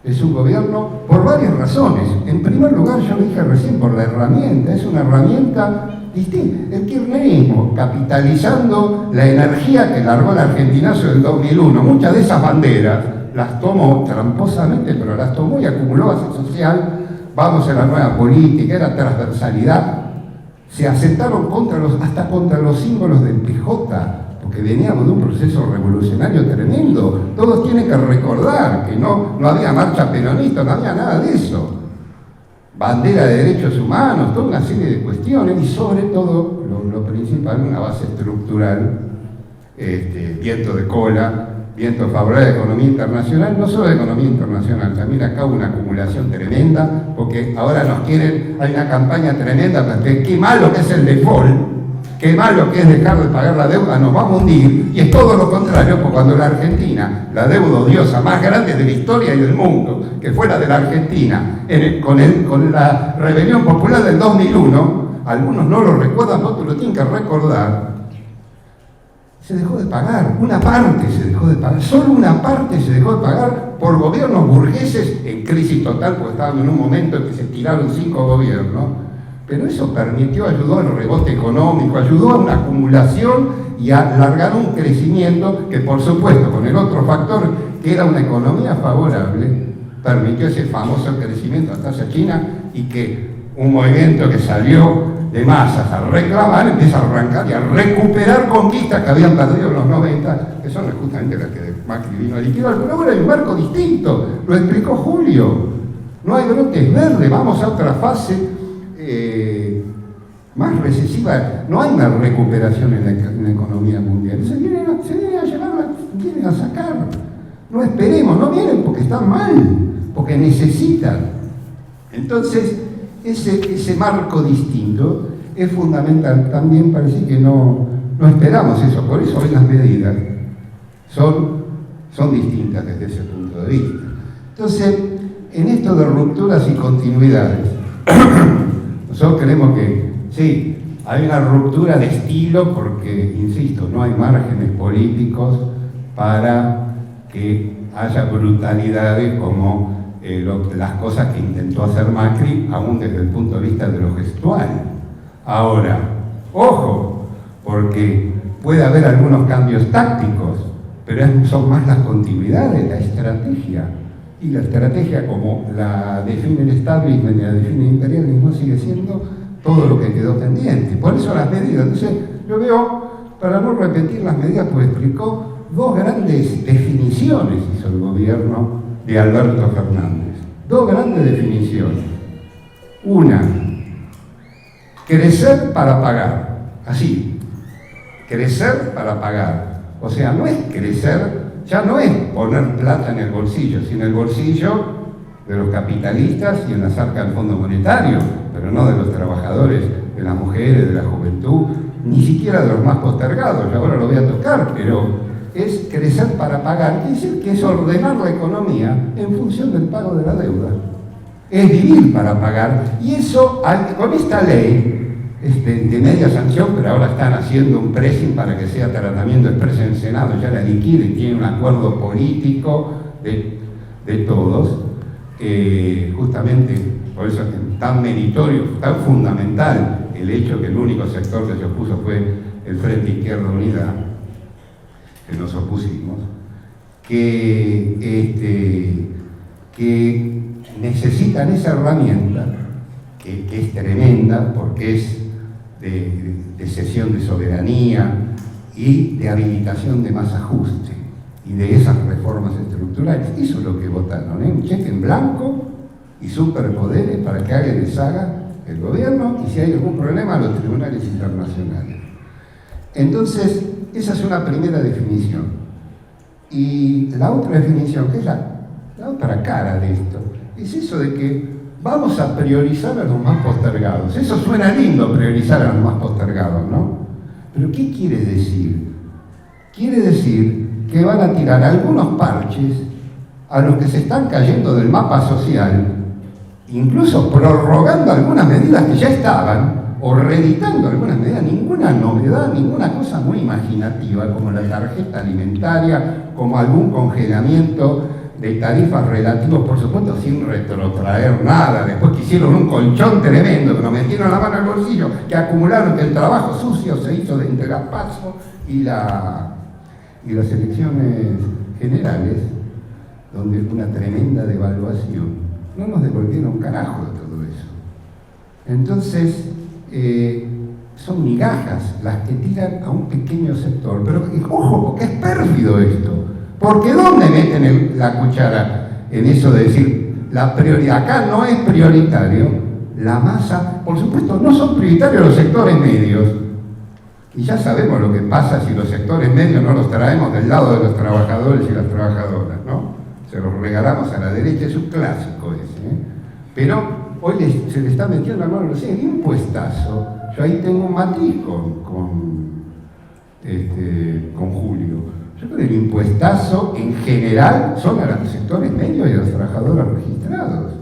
Es un gobierno por varias razones. En primer lugar, yo lo dije recién, por la herramienta, es una herramienta distinta. El kirchnerismo, capitalizando la energía que largó el argentinazo del 2001, muchas de esas banderas las tomó tramposamente, pero las tomó y acumuló base social. Vamos a la nueva política, era transversalidad. Se asentaron hasta contra los símbolos del PJ, porque veníamos de un proceso revolucionario tremendo. Todos tienen que recordar que no había marcha peronista, no había nada de eso. Bandera de derechos humanos, toda una serie de cuestiones y sobre todo, lo principal, una base estructural, viento de cola, viento favorable de economía internacional, no solo de economía internacional, también acá hubo una acumulación tremenda, porque ahora hay una campaña tremenda para que qué malo que es el default, qué malo que es dejar de pagar la deuda, nos vamos a hundir, y es todo lo contrario, porque cuando la Argentina, la deuda odiosa más grande de la historia y del mundo, que fue la de la Argentina, con la rebelión popular del 2001, algunos no lo recuerdan, otros lo tienen que recordar, se dejó de pagar, una parte se dejó de pagar, solo una parte se dejó de pagar por gobiernos burgueses en crisis total, porque estábamos en un momento en que se tiraron 5 gobiernos, pero eso ayudó al rebote económico, ayudó a una acumulación y a alargar un crecimiento que, por supuesto, con el otro factor, que era una economía favorable, permitió ese famoso crecimiento a tasa china y que un movimiento que salió de masas a reclamar empieza a arrancar y a recuperar conquistas que habían perdido en los 90, que son justamente las que Macri vino a liquidar. Pero ahora hay un marco distinto, lo explicó Julio. No hay brotes verdes, vamos a otra fase más recesiva, no hay una recuperación en la economía mundial. Se vienen a llevar, vienen a sacar. No esperemos, no vienen porque están mal, porque necesitan. Entonces, ese marco distinto es fundamental. También parece que no esperamos eso, por eso hoy las medidas son distintas desde ese punto de vista. Entonces, en esto de rupturas y continuidades, nosotros creemos que sí, hay una ruptura de estilo porque, insisto, no hay márgenes políticos para que haya brutalidades como las cosas que intentó hacer Macri, aún desde el punto de vista de lo gestual. Ahora, ojo, porque puede haber algunos cambios tácticos, pero son más las continuidades, la estrategia. Y la estrategia, como la define el establishment y la define el imperialismo, sigue siendo todo lo que quedó pendiente. Por eso las medidas. Entonces, yo veo, para no repetir las medidas, pues explicó 2 grandes definiciones hizo el gobierno de Alberto Fernández. 2 grandes definiciones. Una, crecer para pagar. Así, crecer para pagar. O sea, no es crecer, ya no es poner plata en el bolsillo, sino en el bolsillo de los capitalistas y en las arcas del Fondo Monetario, pero no de los trabajadores, de las mujeres, de la juventud, ni siquiera de los más postergados. Yo ahora lo voy a tocar, pero es crecer para pagar, es decir, que es ordenar la economía en función del pago de la deuda. Es vivir para pagar, y eso, con esta ley, de media sanción, pero ahora están haciendo un pressing para que sea tratamiento expreso en el Senado, ya la liquida y tiene un acuerdo político de todos, justamente por eso es tan meritorio, tan fundamental el hecho que el único sector que se opuso fue el Frente Izquierda Unida, que nos opusimos, que necesitan esa herramienta, que es tremenda porque es de cesión de soberanía y de habilitación de más ajuste y de esas reformas estructurales. Eso es lo que votaron, un cheque en blanco y superpoderes para que haga y deshaga el gobierno y si hay algún problema a los tribunales internacionales. Entonces, esa es una primera definición. Y la otra definición, que es la otra cara de esto, es eso de que vamos a priorizar a los más postergados. Eso suena lindo, priorizar a los más postergados, ¿no? Pero ¿qué quiere decir? Quiere decir que van a tirar algunos parches a los que se están cayendo del mapa social, incluso prorrogando algunas medidas que ya estaban, o reeditando algunas medidas, ninguna novedad, ninguna cosa muy imaginativa, como la tarjeta alimentaria, como algún congelamiento de tarifas relativos, por supuesto, sin retrotraer nada. Después que hicieron un colchón tremendo, que nos metieron la mano al bolsillo, que acumularon, que el trabajo sucio se hizo entre la PASO y las elecciones generales, donde fue una tremenda devaluación. No nos devolvieron carajo de todo eso. Entonces, son migajas las que tiran a un pequeño sector. Pero ojo, porque es pérfido esto. Porque ¿dónde meten la cuchara en eso de decir la prioridad? Acá no es prioritario la masa. Por supuesto, no son prioritarios los sectores medios. Y ya sabemos lo que pasa si los sectores medios no los traemos del lado de los trabajadores y las trabajadoras, ¿no? Se los regalamos a la derecha, es un clásico ese, ¿eh? Pero hoy se le está metiendo la mano, no sé, el impuestazo. Yo ahí tengo un matiz con Julio. Yo creo que el impuestazo en general son a los sectores medios y a los trabajadores registrados.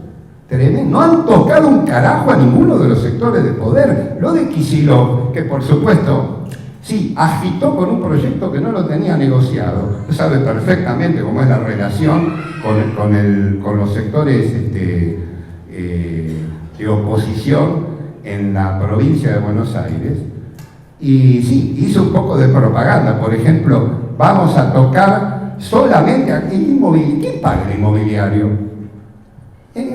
Tremendo. No han tocado un carajo a ninguno de los sectores de poder. Lo de Kicillof, que por supuesto, sí, agitó con un proyecto que no lo tenía negociado. Usted sabe perfectamente cómo es la relación con los sectores de oposición en la provincia de Buenos Aires. Y sí, hizo un poco de propaganda. Por ejemplo, vamos a tocar solamente el inmobiliario. ¿Quién paga el inmobiliario?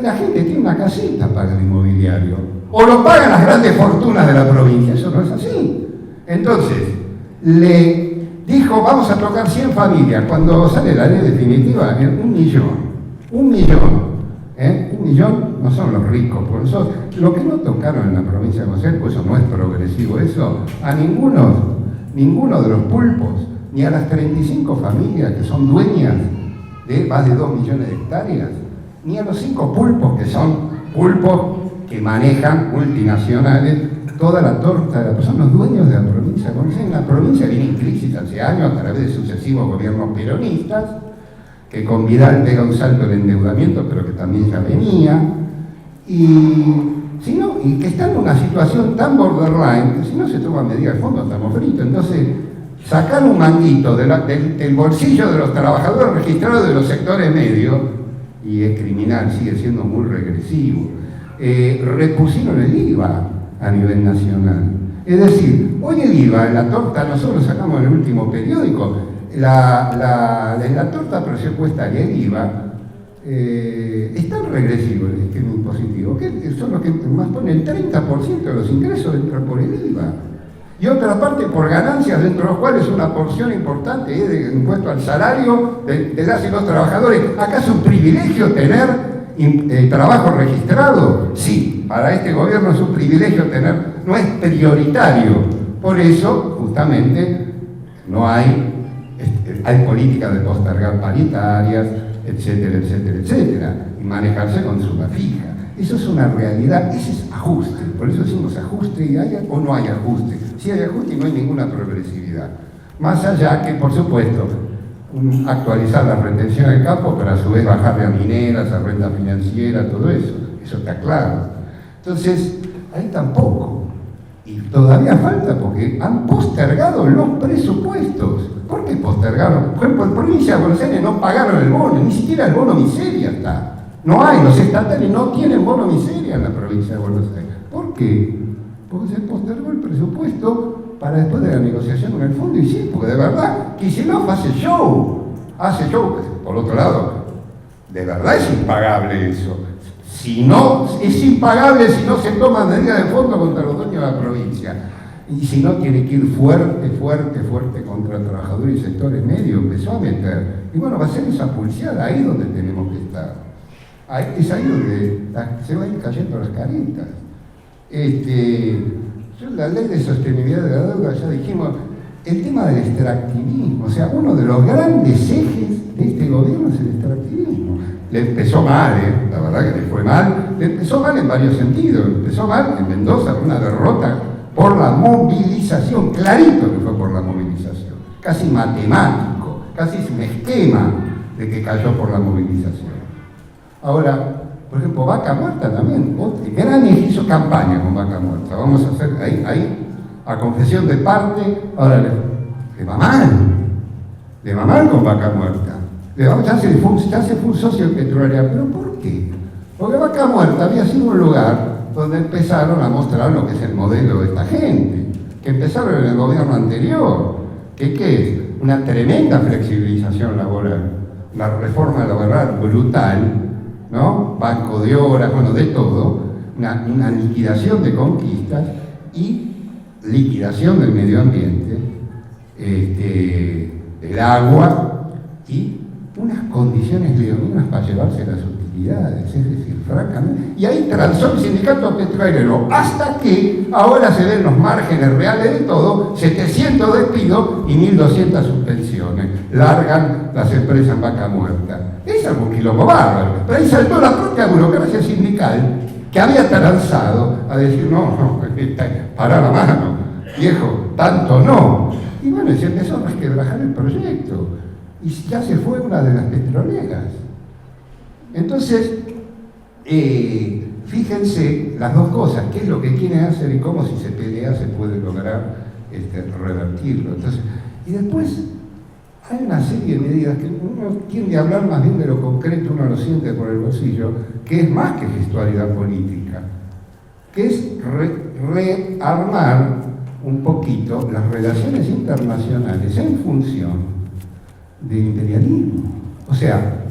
La gente tiene una casita, paga el inmobiliario. O lo pagan las grandes fortunas de la provincia. Eso no es así. Entonces, le dijo, vamos a tocar 100 familias. Cuando sale la ley definitiva, 1 millón. 1 millón. 1 millón no son los ricos, por eso lo que no tocaron en la provincia de Buenos Aires, pues eso no es progresivo, eso a ninguno de los pulpos, ni a las 35 familias que son dueñas de más de 2 millones de hectáreas, ni a los 5 pulpos que son pulpos que manejan multinacionales toda la torta de la persona, los dueños de la provincia de Buenos Aires. La provincia viene en crisis hace años a través de sucesivos gobiernos peronistas, que con Vidal pega un salto el endeudamiento, pero que también ya venía, y que está en una situación tan borderline, que si no se toma medida de fondo estamos fritos. Entonces, sacar un manguito del bolsillo de los trabajadores registrados de los sectores medios, y es criminal, sigue siendo muy regresivo. Repusieron el IVA a nivel nacional. Es decir, hoy el IVA en la torta, nosotros sacamos en el último periódico, en la torta presupuestaria el IVA es tan regresivo el esquema impositivo que son los que más ponen el 30% de los ingresos entra por el IVA y otra parte por ganancias, dentro de los cuales una porción importante es de impuesto al salario de las y los trabajadores. ¿Acaso es un privilegio tener trabajo registrado? Sí, para este gobierno es un privilegio tener, no es prioritario. Por eso, justamente, no hay políticas de postergar paritarias, etcétera, etcétera, etcétera, y manejarse con suma fija. Eso es una realidad, ese es ajuste. Por eso decimos ajuste y haya o no hay ajuste. Si hay ajuste y no hay ninguna progresividad. Más allá que, por supuesto, actualizar la retención del campo, pero a su vez bajarle a mineras, a renta financiera, todo eso. Eso está claro. Entonces, ahí tampoco. Y todavía falta porque han postergado los presupuestos. ¿Por qué postergaron? Por ejemplo, en provincia de Buenos Aires no pagaron el bono, ni siquiera el bono miseria está. No hay, los estatales no tienen bono miseria en la provincia de Buenos Aires. ¿Por qué? Porque se postergó el presupuesto para después de la negociación con el fondo. Y sí, porque de verdad, Kicillof hace show. Por otro lado, de verdad es impagable eso. Si no, es impagable si no se toman medidas de fondo contra los dueños de la provincia. Y si no, tiene que ir fuerte, fuerte, fuerte contra trabajadores y sectores medios. Empezó a meter. Y bueno, va a ser esa pulseada ahí donde tenemos que estar. Ahí, es ahí donde se van a ir cayendo las caretas. La ley de sostenibilidad de la deuda, ya dijimos, el tema del extractivismo. O sea, uno de los grandes ejes de este gobierno es el extractivismo. Le empezó mal, la verdad que le fue mal. Le empezó mal en varios sentidos. Empezó mal en Mendoza, una derrota por la movilización, clarito que fue por la movilización, casi matemático, casi es un esquema de que cayó por la movilización. Ahora, por ejemplo, Vaca Muerta también, Granis hizo campaña con Vaca Muerta, vamos a hacer ahí a confesión de parte, ahora le va mal con Vaca Muerta, ya se fue un socio petrolero, ¿pero por qué? Porque Vaca Muerta había sido un lugar donde empezaron a mostrar lo que es el modelo de esta gente, que empezaron en el gobierno anterior, que es una tremenda flexibilización laboral, una reforma laboral brutal, ¿no? Banco de horas, bueno, de todo, una liquidación de conquistas y liquidación del medio ambiente, el agua y unas condiciones leoninas para llevarse las utilidades, es decir, francamente. Y ahí transó el sindicato petrolero, hasta que ahora se ven los márgenes reales de todo, 700 despidos y 1.200 suspensiones. Largan las empresas en Vaca Muerta. Es algo quilombo bárbaro. Pero ahí saltó la propia burocracia sindical, que había transado a decir, no, pará la mano, viejo, tanto no. Y bueno, se empezó a resquebrajar el proyecto. Y ya se fue una de las petroleras. Entonces, fíjense las dos cosas, qué es lo que quieren hacer y cómo si se pelea se puede lograr revertirlo. Entonces, y después hay una serie de medidas que uno tiende a hablar más bien de lo concreto, uno lo siente por el bolsillo, que es más que gestualidad política, que es rearmar un poquito las relaciones internacionales en función del imperialismo. O sea,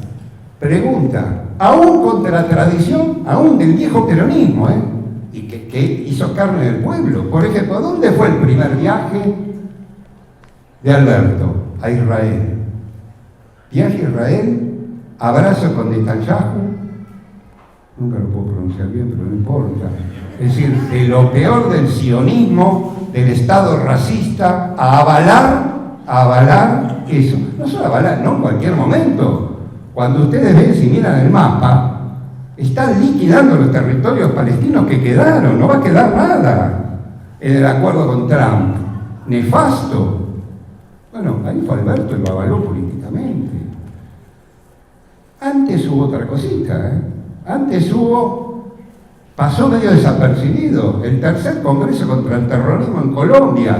pregunta, aún contra la tradición, aún del viejo peronismo, y que hizo carne del pueblo. Por ejemplo, ¿dónde fue el primer viaje de Alberto? A Israel. Viaje a Israel, abrazo con Netanyahu, nunca lo puedo pronunciar bien, pero no importa. Es decir, de lo peor del sionismo, del Estado racista, a avalar eso. No solo avalar, no en cualquier momento. Cuando ustedes ven, si miran el mapa, están liquidando los territorios palestinos que quedaron, no va a quedar nada en el acuerdo con Trump. Nefasto. Bueno, ahí fue Alberto y lo avaló políticamente. Antes hubo otra cosita, Antes pasó medio desapercibido, el tercer Congreso contra el Terrorismo en Colombia.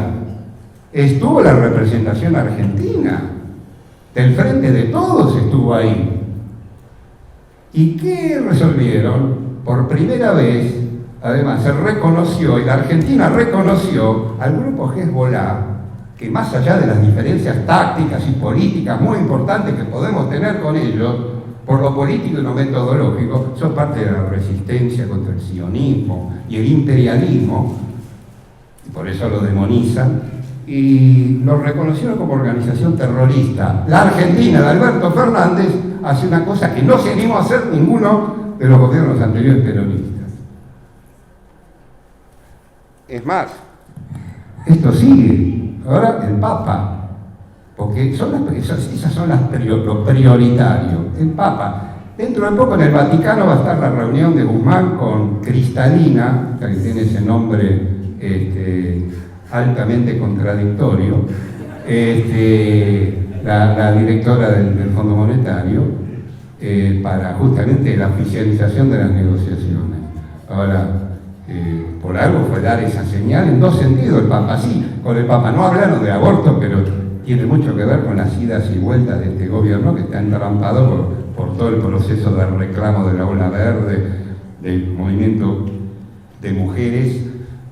Estuvo la representación argentina, del Frente de Todos estuvo ahí. ¿Y qué resolvieron? Por primera vez, además, se reconoció, y la Argentina reconoció al grupo Hezbollah, que más allá de las diferencias tácticas y políticas muy importantes que podemos tener con ellos, por lo político y lo metodológico, son parte de la resistencia contra el sionismo y el imperialismo, y por eso lo demonizan, y lo reconocieron como organización terrorista. La Argentina de Alberto Fernández hace una cosa que no se animó a hacer ninguno de los gobiernos anteriores peronistas. Es más, esto sigue. Ahora el Papa, porque esas son lo prioritario. El Papa, dentro de poco en el Vaticano va a estar la reunión de Guzmán con Cristalina, que tiene ese nombre altamente contradictorio, la directora del Fondo Monetario, para justamente la oficialización de las negociaciones. Ahora, por algo fue dar esa señal en dos sentidos. El Papa sí, con el Papa no hablaron de aborto, pero tiene mucho que ver con las idas y vueltas de este gobierno, que está entrampado por todo el proceso de reclamo de la ola verde, del movimiento de mujeres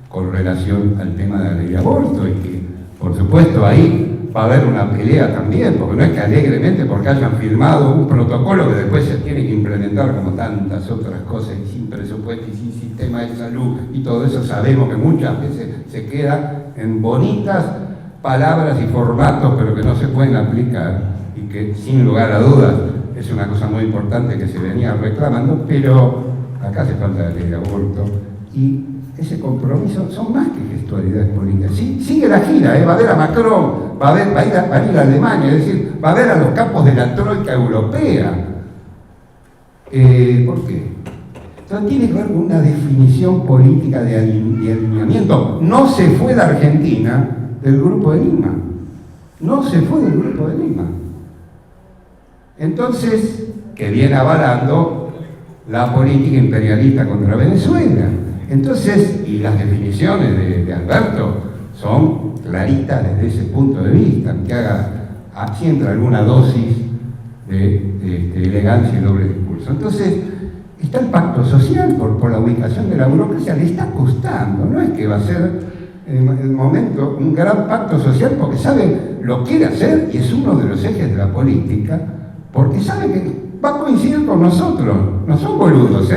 con relación al tema de la ley de aborto, y que por supuesto ahí va a haber una pelea también, porque no es que alegremente porque hayan firmado un protocolo que después se tiene que implementar como tantas otras cosas, y sin presupuesto y sin sistema de salud y todo eso, sabemos que muchas veces se queda en bonitas palabras y formatos, pero que no se pueden aplicar y que sin lugar a dudas es una cosa muy importante que se venía reclamando, pero acá hace falta la ley de aborto y ese compromiso son más que gestualidades políticas. Sí, sigue la gira, va a ver a Macron, va a ir a Alemania, es decir, va a ver a los capos de la troika europea. ¿Por qué? Entonces tiene que ver con una definición política de alineamiento. No se fue de Argentina del Grupo de Lima. No se fue del Grupo de Lima. Entonces, que viene avalando la política imperialista contra Venezuela. Entonces, y las definiciones de Alberto son claritas desde ese punto de vista, que aquí entra alguna dosis de elegancia y doble discurso. Entonces, está el pacto social por la ubicación de la burocracia, le está costando, no es que va a ser en el momento un gran pacto social, porque sabe, lo quiere hacer y es uno de los ejes de la política, porque sabe que va a coincidir con nosotros, no son boludos,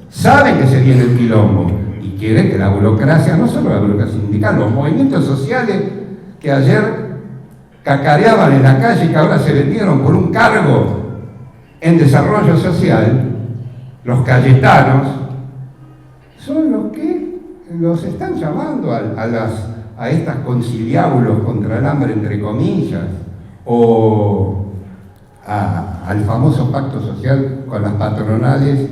saben que se viene el quilombo y quieren que la burocracia, no solo la burocracia sindical, los movimientos sociales que ayer cacareaban en la calle y que ahora se vendieron por un cargo en desarrollo social, los cayetanos, son los que los están llamando a estas conciliábulos contra el hambre, entre comillas, o al famoso pacto social con las patronales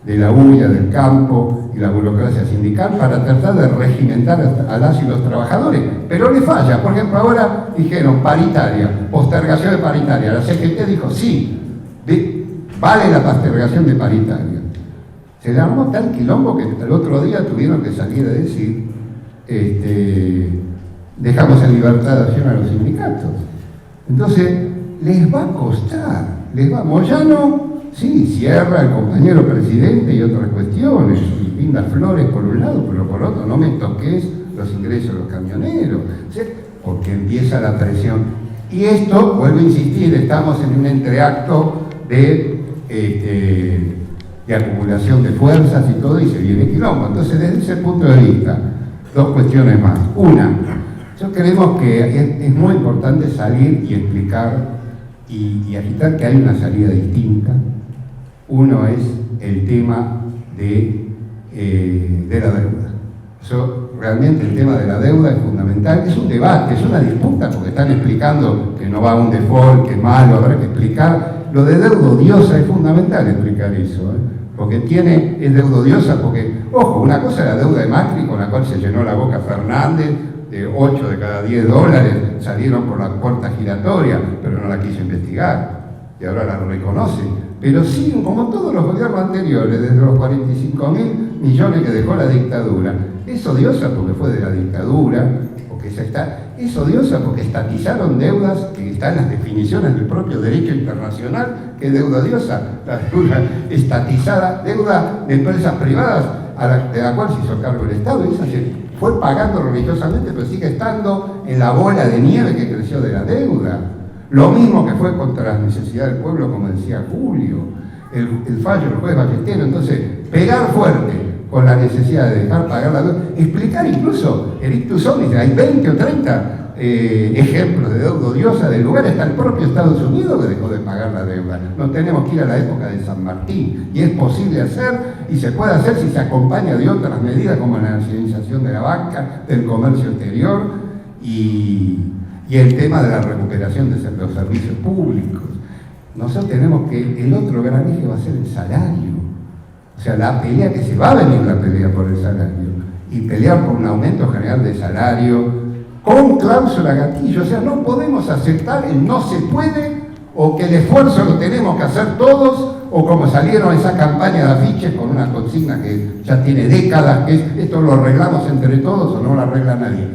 de la hulla, del campo y la burocracia sindical para tratar de regimentar a las y los trabajadores. Pero le falla. Por ejemplo, ahora dijeron paritaria, postergación de paritaria. La CGT dijo sí, vale la postergación de paritaria. Se le armó tal quilombo que el otro día tuvieron que salir a decir dejamos en libertad de acción a los sindicatos. Entonces, les va a costar, Moyano, sí, cierra el compañero presidente y otras cuestiones, y pinta flores por un lado, pero por otro no me toques los ingresos de los camioneros, ¿sí? Porque empieza la presión. Y esto, vuelvo a insistir, estamos en un entreacto de acumulación de fuerzas y todo, y se viene quilombo. Entonces, desde ese punto de vista, dos cuestiones más. Una, yo creemos que es muy importante salir y explicar y agitar que hay una salida distinta. Uno es el tema de la deuda. Realmente el tema de la deuda es fundamental. Es un debate, es una disputa, porque están explicando que no va a un default, que es malo, habrá que explicar. Lo de deuda odiosa es fundamental explicar eso, porque es deuda odiosa porque, ojo, una cosa es la deuda de Macri, con la cual se llenó la boca Fernández, de 8 de cada 10 dólares salieron por la puerta giratoria, pero no la quiso investigar, y ahora la reconoce. Pero sí, como todos los gobiernos anteriores, desde los 45.000 millones que dejó la dictadura, es odiosa porque fue de la dictadura, porque es odiosa porque estatizaron deudas que están en las definiciones del propio derecho internacional, que es deuda odiosa, la deuda estatizada, deuda de empresas privadas de la cual se hizo cargo el Estado, y esa se fue pagando religiosamente, pero sigue estando en la bola de nieve que creció de la deuda. Lo mismo que fue contra las necesidades del pueblo, como decía Julio, el fallo del juez Ballestero. Entonces, pegar fuerte con la necesidad de dejar pagar la deuda, explicar incluso, el ictus omnis, hay 20 o 30 ejemplos de deuda odiosa del lugar, está el propio Estados Unidos que dejó de pagar la deuda. No tenemos que ir a la época de San Martín, y es posible hacer, y se puede hacer si se acompaña de otras medidas como la nacionalización de la banca, del comercio exterior y el tema de la recuperación de los servicios públicos. Nosotros tenemos que, el otro gran eje va a ser el salario. O sea, la pelea que se va a venir, la pelea por el salario, y pelear por un aumento general de salario, con cláusula gatillo. O sea, no podemos aceptar el no se puede, o que el esfuerzo lo tenemos que hacer todos, o como salieron esa campaña de afiches con una consigna que ya tiene décadas, que es esto lo arreglamos entre todos o no lo arregla nadie.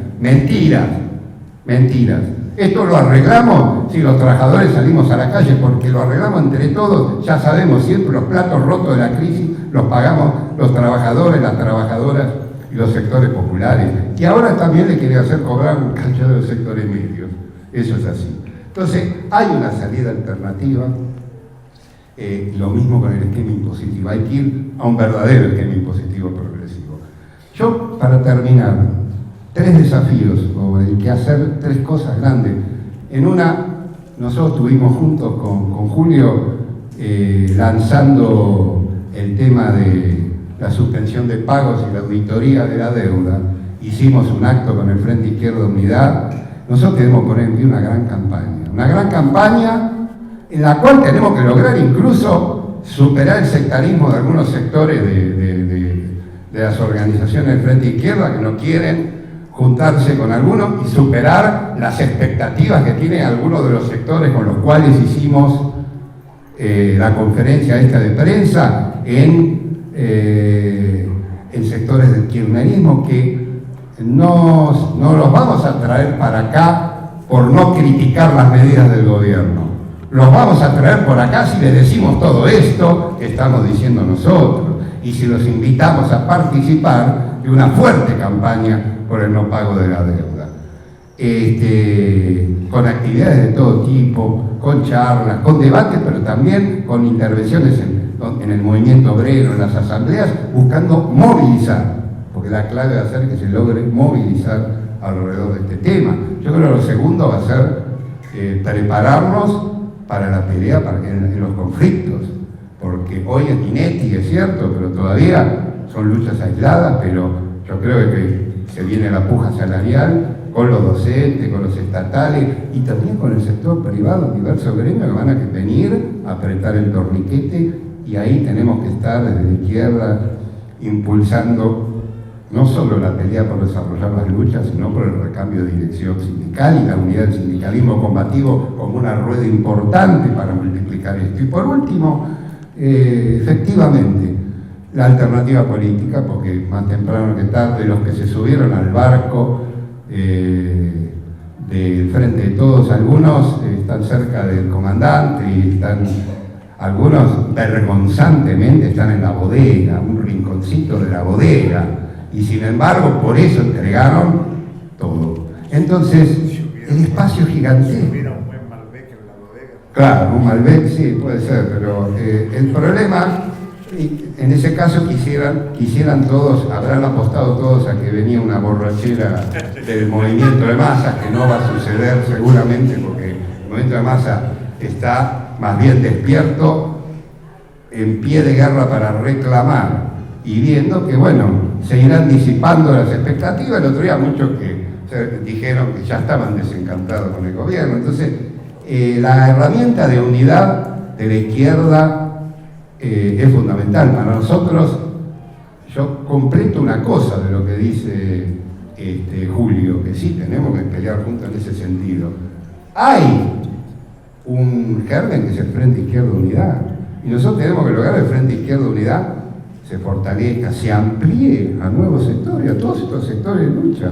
Mentiras. Esto lo arreglamos si los trabajadores salimos a la calle, porque lo arreglamos entre todos. Ya sabemos, siempre los platos rotos de la crisis los pagamos los trabajadores, las trabajadoras y los sectores populares. Y ahora también le quiere hacer cobrar un cacho de los sectores medios. Eso es así. Entonces, hay una salida alternativa, lo mismo con el esquema impositivo. Hay que ir a un verdadero esquema impositivo progresivo. Yo, para terminar, 3 desafíos sobre el que hacer 3 cosas grandes. En una, nosotros estuvimos juntos con Julio lanzando el tema de la suspensión de pagos y la auditoría de la deuda. Hicimos un acto con el Frente Izquierda Unidad. Nosotros queremos poner en pie una gran campaña en la cual tenemos que lograr incluso superar el sectarismo de algunos sectores de las organizaciones del Frente Izquierda que no quieren juntarse con algunos y superar las expectativas que tienen algunos de los sectores con los cuales hicimos la conferencia esta de prensa en sectores del kirchnerismo, que no los vamos a traer para acá por no criticar las medidas del gobierno. Los vamos a traer por acá si les decimos todo esto que estamos diciendo nosotros y si los invitamos a participar de una fuerte campaña por el no pago de la deuda. Con actividades de todo tipo, con charlas, con debates, pero también con intervenciones en el movimiento obrero, en las asambleas, buscando movilizar, porque la clave va a ser que se logre movilizar alrededor de este tema. Yo creo que lo segundo va a ser prepararnos para la pelea en los conflictos, porque hoy es Minetti, es cierto, pero todavía son luchas aisladas, pero yo creo que se viene la puja salarial con los docentes, con los estatales y también con el sector privado, diversos gremios que van a venir a apretar el torniquete, y ahí tenemos que estar desde la izquierda impulsando no solo la pelea por desarrollar las luchas, sino por el recambio de dirección sindical y la unidad del sindicalismo combativo como una rueda importante para multiplicar esto. Y por último, efectivamente, la alternativa política, porque más temprano que tarde los que se subieron al barco del Frente de Todos, algunos están cerca del comandante y algunos vergonzantemente están en la bodega, un rinconcito de la bodega, y sin embargo por eso entregaron todo. Entonces, el espacio gigantesco. Hubiera un buen Malbec en la bodega. Claro, un Malbec sí, puede ser, pero el problema, en ese caso quisieran todos, habrán apostado todos a que venía una borrachera del movimiento de masas, que no va a suceder seguramente, porque el movimiento de masas está más bien despierto, en pie de guerra para reclamar, y viendo que, bueno, se irán disipando las expectativas. El otro día muchos que dijeron que ya estaban desencantados con el gobierno. Entonces, la herramienta de unidad de la izquierda es fundamental. Para nosotros, yo completo una cosa de lo que dice Julio, que sí tenemos que pelear juntos en ese sentido. Hay un germen que es el Frente Izquierda Unidad, y nosotros tenemos que lograr que el Frente Izquierda Unidad se fortalezca, se amplíe a nuevos sectores, a todos estos sectores de lucha,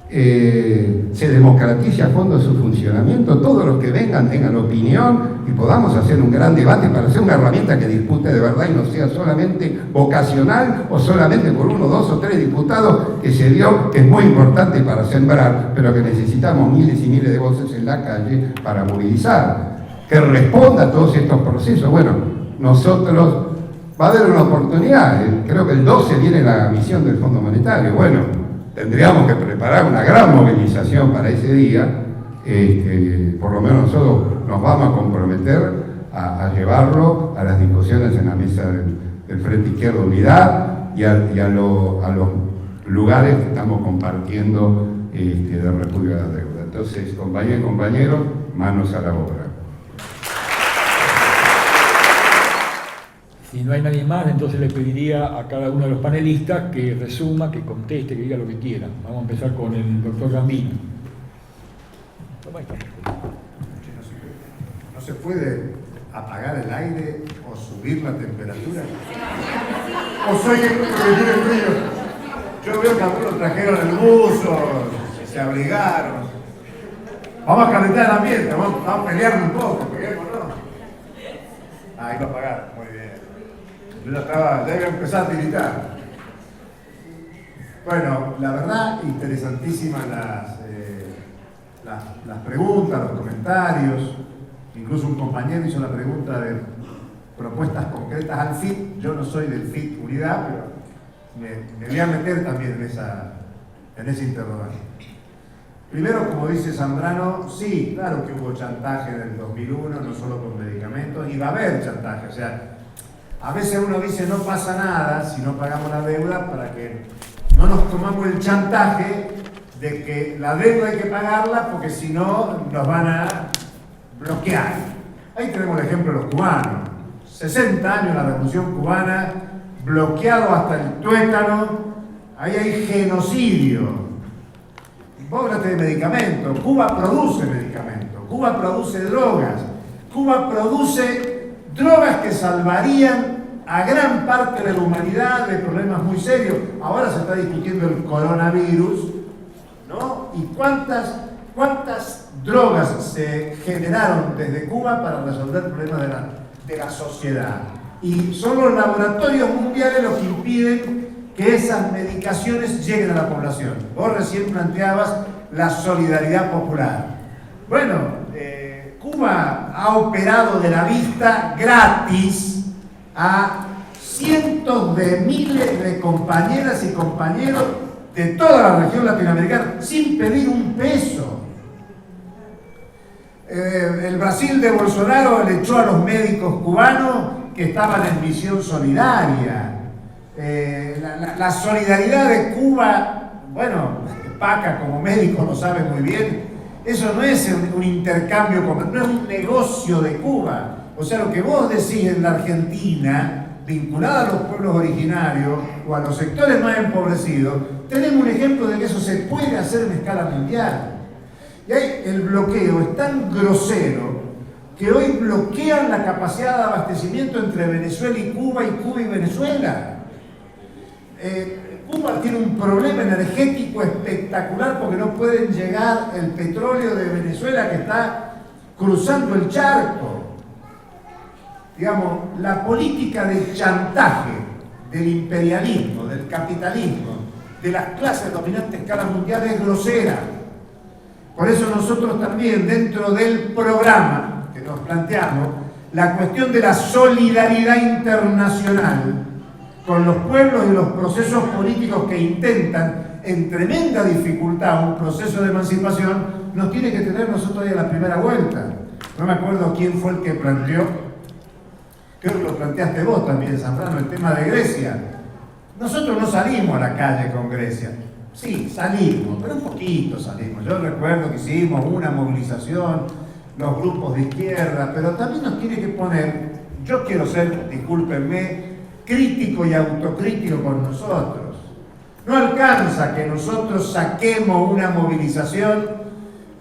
se democratice a fondo su funcionamiento, todos los que vengan tengan opinión y podamos hacer un gran debate para hacer una herramienta que dispute de verdad y no sea solamente vocacional o solamente por 1, 2 o 3 diputados que se vio que es muy importante para sembrar, pero que necesitamos miles y miles de voces en la calle para movilizar, que responda a todos estos procesos. Bueno, nosotros va a haber una oportunidad, creo que el 12 viene la misión del Fondo Monetario. Bueno, tendríamos que preparar una gran movilización para ese día, por lo menos nosotros nos vamos a comprometer a llevarlo a las discusiones en la mesa del Frente Izquierda Unidad y a los lugares que estamos compartiendo de repudio a la deuda. Entonces, compañeros y compañeros, manos a la obra. Si no hay nadie más, entonces le pediría a cada uno de los panelistas que resuma, que conteste, que diga lo que quiera. Vamos a empezar con el doctor Gambino. ¿No se puede apagar el aire o subir la temperatura? ¿O soy el único que tiene frío? Yo veo que algunos trajeron el buzo, se abrigaron. Vamos a calentar el ambiente, vamos a pelear un poco, peleemos, ¿no? Ahí lo apagaron, muy bien. Yo ya iba a empezar a tiritar. Bueno, la verdad, interesantísimas las preguntas, los comentarios. Incluso un compañero hizo la pregunta de propuestas concretas al FIT. Yo no soy del FIT Unidad, pero me voy a meter también en ese interrogante. Primero, como dice Zambrano, sí, claro que hubo chantaje en el 2001, no solo con medicamentos, y va a haber chantaje. O sea, a veces uno dice no pasa nada si no pagamos la deuda, para que no nos tomamos el chantaje de que la deuda hay que pagarla porque si no nos van a bloquear. Ahí tenemos el ejemplo de los cubanos. 60 años la revolución cubana, bloqueado hasta el tuétano, ahí hay genocidio. Vos hablaste de medicamentos. Cuba produce medicamentos, Cuba produce drogas, Cuba produce drogas que salvarían a gran parte de la humanidad de problemas muy serios. Ahora se está discutiendo el coronavirus, ¿no? ¿Y cuántas drogas se generaron desde Cuba para resolver problemas de la sociedad? Y son los laboratorios mundiales los que impiden que esas medicaciones lleguen a la población. Vos recién planteabas la solidaridad popular. Bueno, Cuba ha operado de la vista gratis a cientos de miles de compañeras y compañeros de toda la región latinoamericana sin pedir un peso. El Brasil de Bolsonaro le echó a los médicos cubanos que estaban en misión solidaria. La solidaridad de Cuba, bueno, Paca como médico lo sabe muy bien, eso no es un intercambio, no es un negocio de Cuba. O sea, lo que vos decís en la Argentina, vinculada a los pueblos originarios o a los sectores más empobrecidos, tenemos un ejemplo de que eso se puede hacer en escala mundial. Y ahí el bloqueo es tan grosero que hoy bloquean la capacidad de abastecimiento entre Venezuela y Cuba y Venezuela. Cuba tiene un problema energético espectacular porque no pueden llegar el petróleo de Venezuela que está cruzando el charco. Digamos, la política de chantaje del imperialismo, del capitalismo, de las clases dominantes a escala mundial es grosera. Por eso nosotros también, dentro del programa que nos planteamos, la cuestión de la solidaridad internacional con los pueblos y los procesos políticos que intentan, en tremenda dificultad, un proceso de emancipación, nos tiene que tener nosotros ahí a la primera vuelta. No me acuerdo quién fue el que planteó, creo que lo planteaste vos también, Zambrano, el tema de Grecia. Nosotros no salimos a la calle con Grecia. Sí, salimos, pero un poquito salimos. Yo recuerdo que hicimos una movilización, los grupos de izquierda, pero también nos tiene que poner, yo quiero ser, discúlpenme, crítico y autocrítico con nosotros. No alcanza que nosotros saquemos una movilización,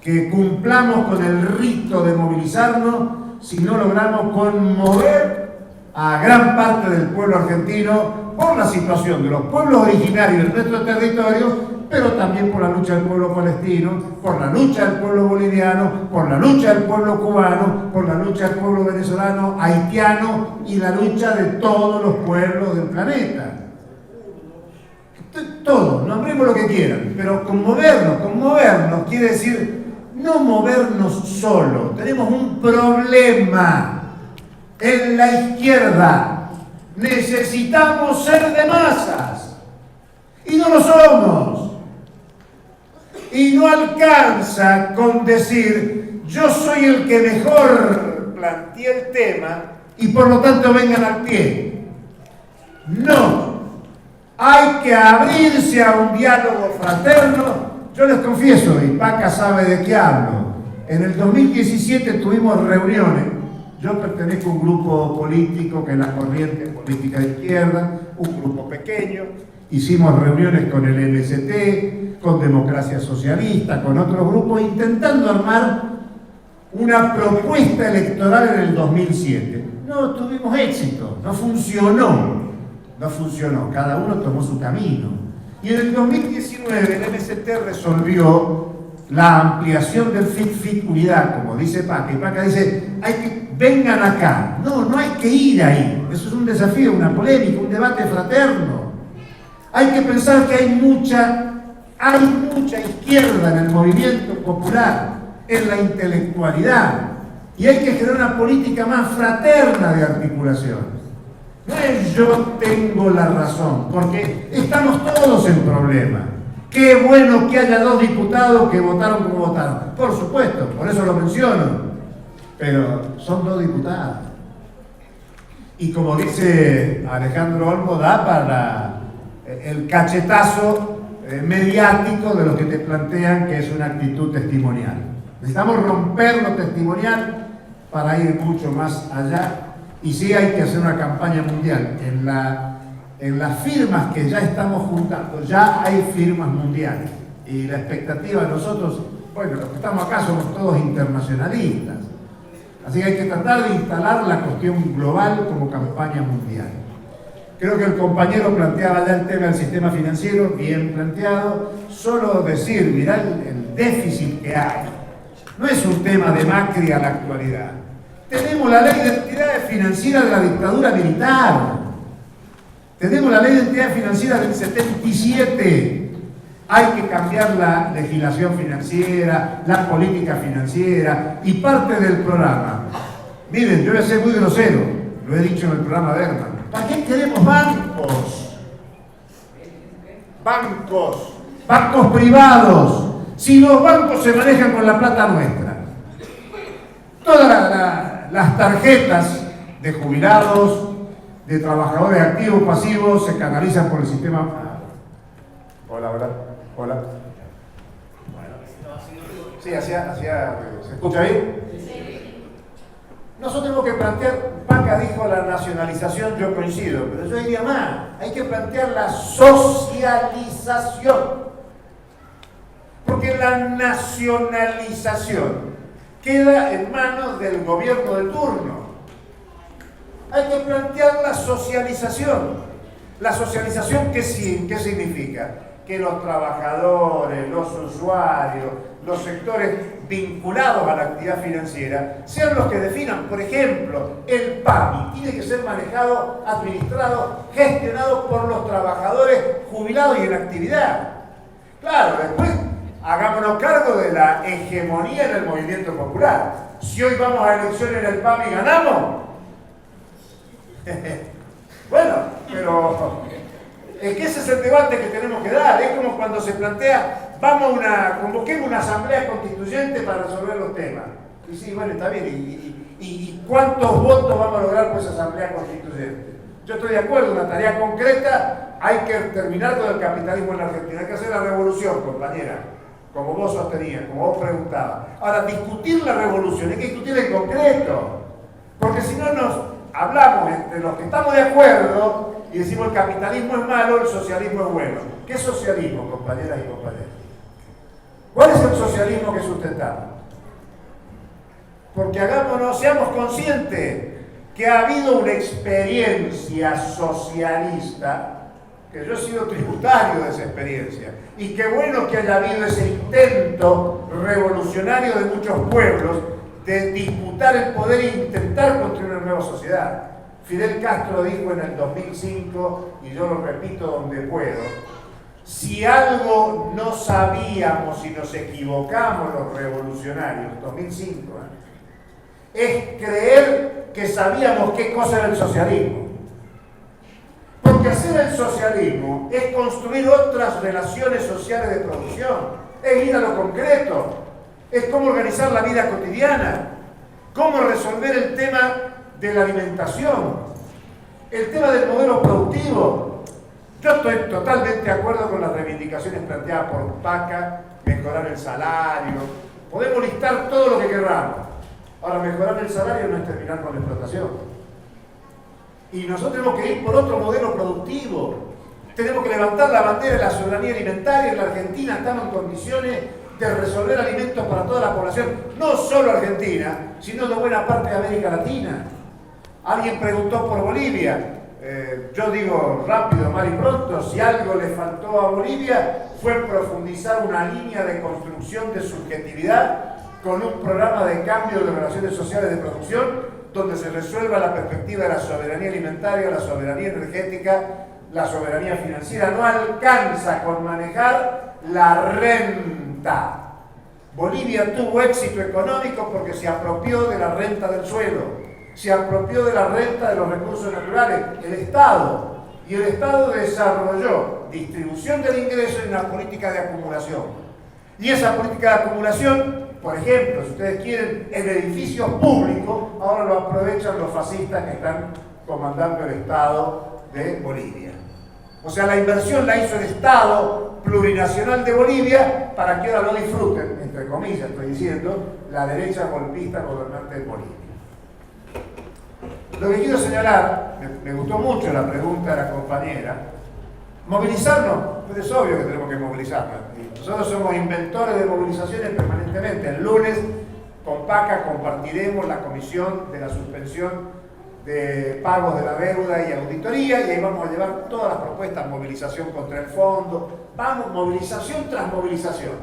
que cumplamos con el rito de movilizarnos, si no logramos conmover a gran parte del pueblo argentino por la situación de los pueblos originarios de nuestro territorio, pero también por la lucha del pueblo palestino, por la lucha del pueblo boliviano, por la lucha del pueblo cubano, por la lucha del pueblo venezolano, haitiano y la lucha de todos los pueblos del planeta. Todos, nombremos lo que quieran, pero conmovernos quiere decir no movernos solo. Tenemos un problema en la izquierda. Necesitamos ser de masas y no lo somos. Y no alcanza con decir yo soy el que mejor planteé el tema y por lo tanto vengan al pie. No, hay que abrirse a un diálogo fraterno. Yo les confieso, y Paca sabe de qué hablo, en el 2017 tuvimos reuniones. Yo pertenezco a un grupo político que es la corriente política de izquierda, un grupo pequeño. Hicimos reuniones con el MST, con Democracia Socialista, con otros grupos, intentando armar una propuesta electoral en el 2007. No tuvimos éxito, no funcionó, cada uno tomó su camino. Y en el 2019 el MST resolvió la ampliación del FIT Unidad, como dice Paca, y Paca dice, vengan acá. No hay que ir ahí, eso es un desafío, una polémica, un debate fraterno. Hay que pensar que hay Hay mucha izquierda en el movimiento popular, en la intelectualidad, y hay que generar una política más fraterna de articulación. No es yo tengo la razón, porque estamos todos en problema. Qué bueno que haya 2 diputados que votaron como votaron. Por supuesto, por eso lo menciono. Pero son 2 diputados. Y como dice Alejandro Olmo, da para el cachetazo mediático de los que te plantean que es una actitud testimonial. Necesitamos romper lo testimonial para ir mucho más allá. Y sí hay que hacer una campaña mundial. En las firmas que ya estamos juntando, ya hay firmas mundiales. Y la expectativa de nosotros, bueno, los que estamos acá somos todos internacionalistas. Así que hay que tratar de instalar la cuestión global como campaña mundial. Creo que el compañero planteaba ya el tema del sistema financiero, bien planteado. Solo decir, mirá el déficit que hay. No es un tema de Macri a la actualidad. Tenemos la ley de entidades financieras de la dictadura militar. Tenemos la ley de entidades financieras del 77. Hay que cambiar la legislación financiera, la política financiera y parte del programa. Miren, yo voy a ser muy grosero, lo he dicho en el programa de Herman. ¿Para qué queremos bancos? Bancos privados. Si los bancos se manejan con la plata nuestra. Todas las tarjetas de jubilados, de trabajadores activos, pasivos, se canalizan por el sistema. Hola. Sí, ¿se escucha bien? Nosotros tenemos que plantear, Paca dijo la nacionalización, yo coincido, pero yo diría más, hay que plantear la socialización. Porque la nacionalización queda en manos del gobierno de turno. Hay que plantear la socialización. La socialización, ¿qué significa? Que los trabajadores, los usuarios, los sectores vinculados a la actividad financiera sean los que definan. Por ejemplo, el PAMI tiene que ser manejado, administrado, gestionado por los trabajadores jubilados y en actividad. Claro, después hagámonos cargo de la hegemonía en el movimiento popular. Si hoy vamos a elecciones en el PAMI y ganamos, bueno, pero es que ese es el debate que tenemos que dar. Es como cuando se plantea, convoquemos una asamblea constituyente para resolver los temas. Y sí, bueno, está bien. ¿Y cuántos votos vamos a lograr con esa asamblea constituyente? Yo estoy de acuerdo, una tarea concreta, hay que terminar con el capitalismo en la Argentina. Hay que hacer la revolución, compañera, como vos sostenías, como vos preguntabas. Ahora, discutir la revolución, hay que discutir en concreto. Porque si no nos hablamos entre los que estamos de acuerdo y decimos el capitalismo es malo, el socialismo es bueno. ¿Qué socialismo, compañeras y compañeros? ¿Cuál es el socialismo que sustentamos? Porque seamos conscientes que ha habido una experiencia socialista, que yo he sido tributario de esa experiencia, y qué bueno que haya habido ese intento revolucionario de muchos pueblos de disputar el poder e intentar construir una nueva sociedad. Fidel Castro dijo en el 2005, y yo lo repito donde puedo, si algo no sabíamos y nos equivocamos los revolucionarios, 2005, es creer que sabíamos qué cosa era el socialismo. Porque hacer el socialismo es construir otras relaciones sociales de producción, es ir a lo concreto, es cómo organizar la vida cotidiana, cómo resolver el tema de la alimentación, el tema del modelo productivo. Yo estoy totalmente de acuerdo con las reivindicaciones planteadas por Paca, mejorar el salario, podemos listar todo lo que queramos. Ahora, mejorar el salario no es terminar con la explotación. Y nosotros tenemos que ir por otro modelo productivo. Tenemos que levantar la bandera de la soberanía alimentaria. En la Argentina estamos en condiciones de resolver alimentos para toda la población, no solo Argentina, sino de buena parte de América Latina. Alguien preguntó por Bolivia. Yo digo rápido, mal y pronto, si algo le faltó a Bolivia fue profundizar una línea de construcción de subjetividad con un programa de cambio de relaciones sociales de producción donde se resuelva la perspectiva de la soberanía alimentaria, la soberanía energética, la soberanía financiera, no alcanza con manejar la renta. Bolivia tuvo éxito económico porque se apropió de la renta del suelo, se apropió de la renta de los recursos naturales, el Estado. Y el Estado desarrolló distribución del ingreso en una política de acumulación. Y esa política de acumulación, por ejemplo, si ustedes quieren, en edificios públicos, ahora lo aprovechan los fascistas que están comandando el Estado de Bolivia. O sea, la inversión la hizo el Estado plurinacional de Bolivia para que ahora lo disfruten, entre comillas estoy diciendo, la derecha golpista gobernante de Bolivia. Lo que quiero señalar, me gustó mucho la pregunta de la compañera, movilizarnos, pues es obvio que tenemos que movilizarnos. Nosotros somos inventores de movilizaciones permanentemente. El lunes con PACA compartiremos la comisión de la suspensión de pagos de la deuda y auditoría, y ahí vamos a llevar todas las propuestas, movilización contra el fondo, vamos, movilización tras movilización.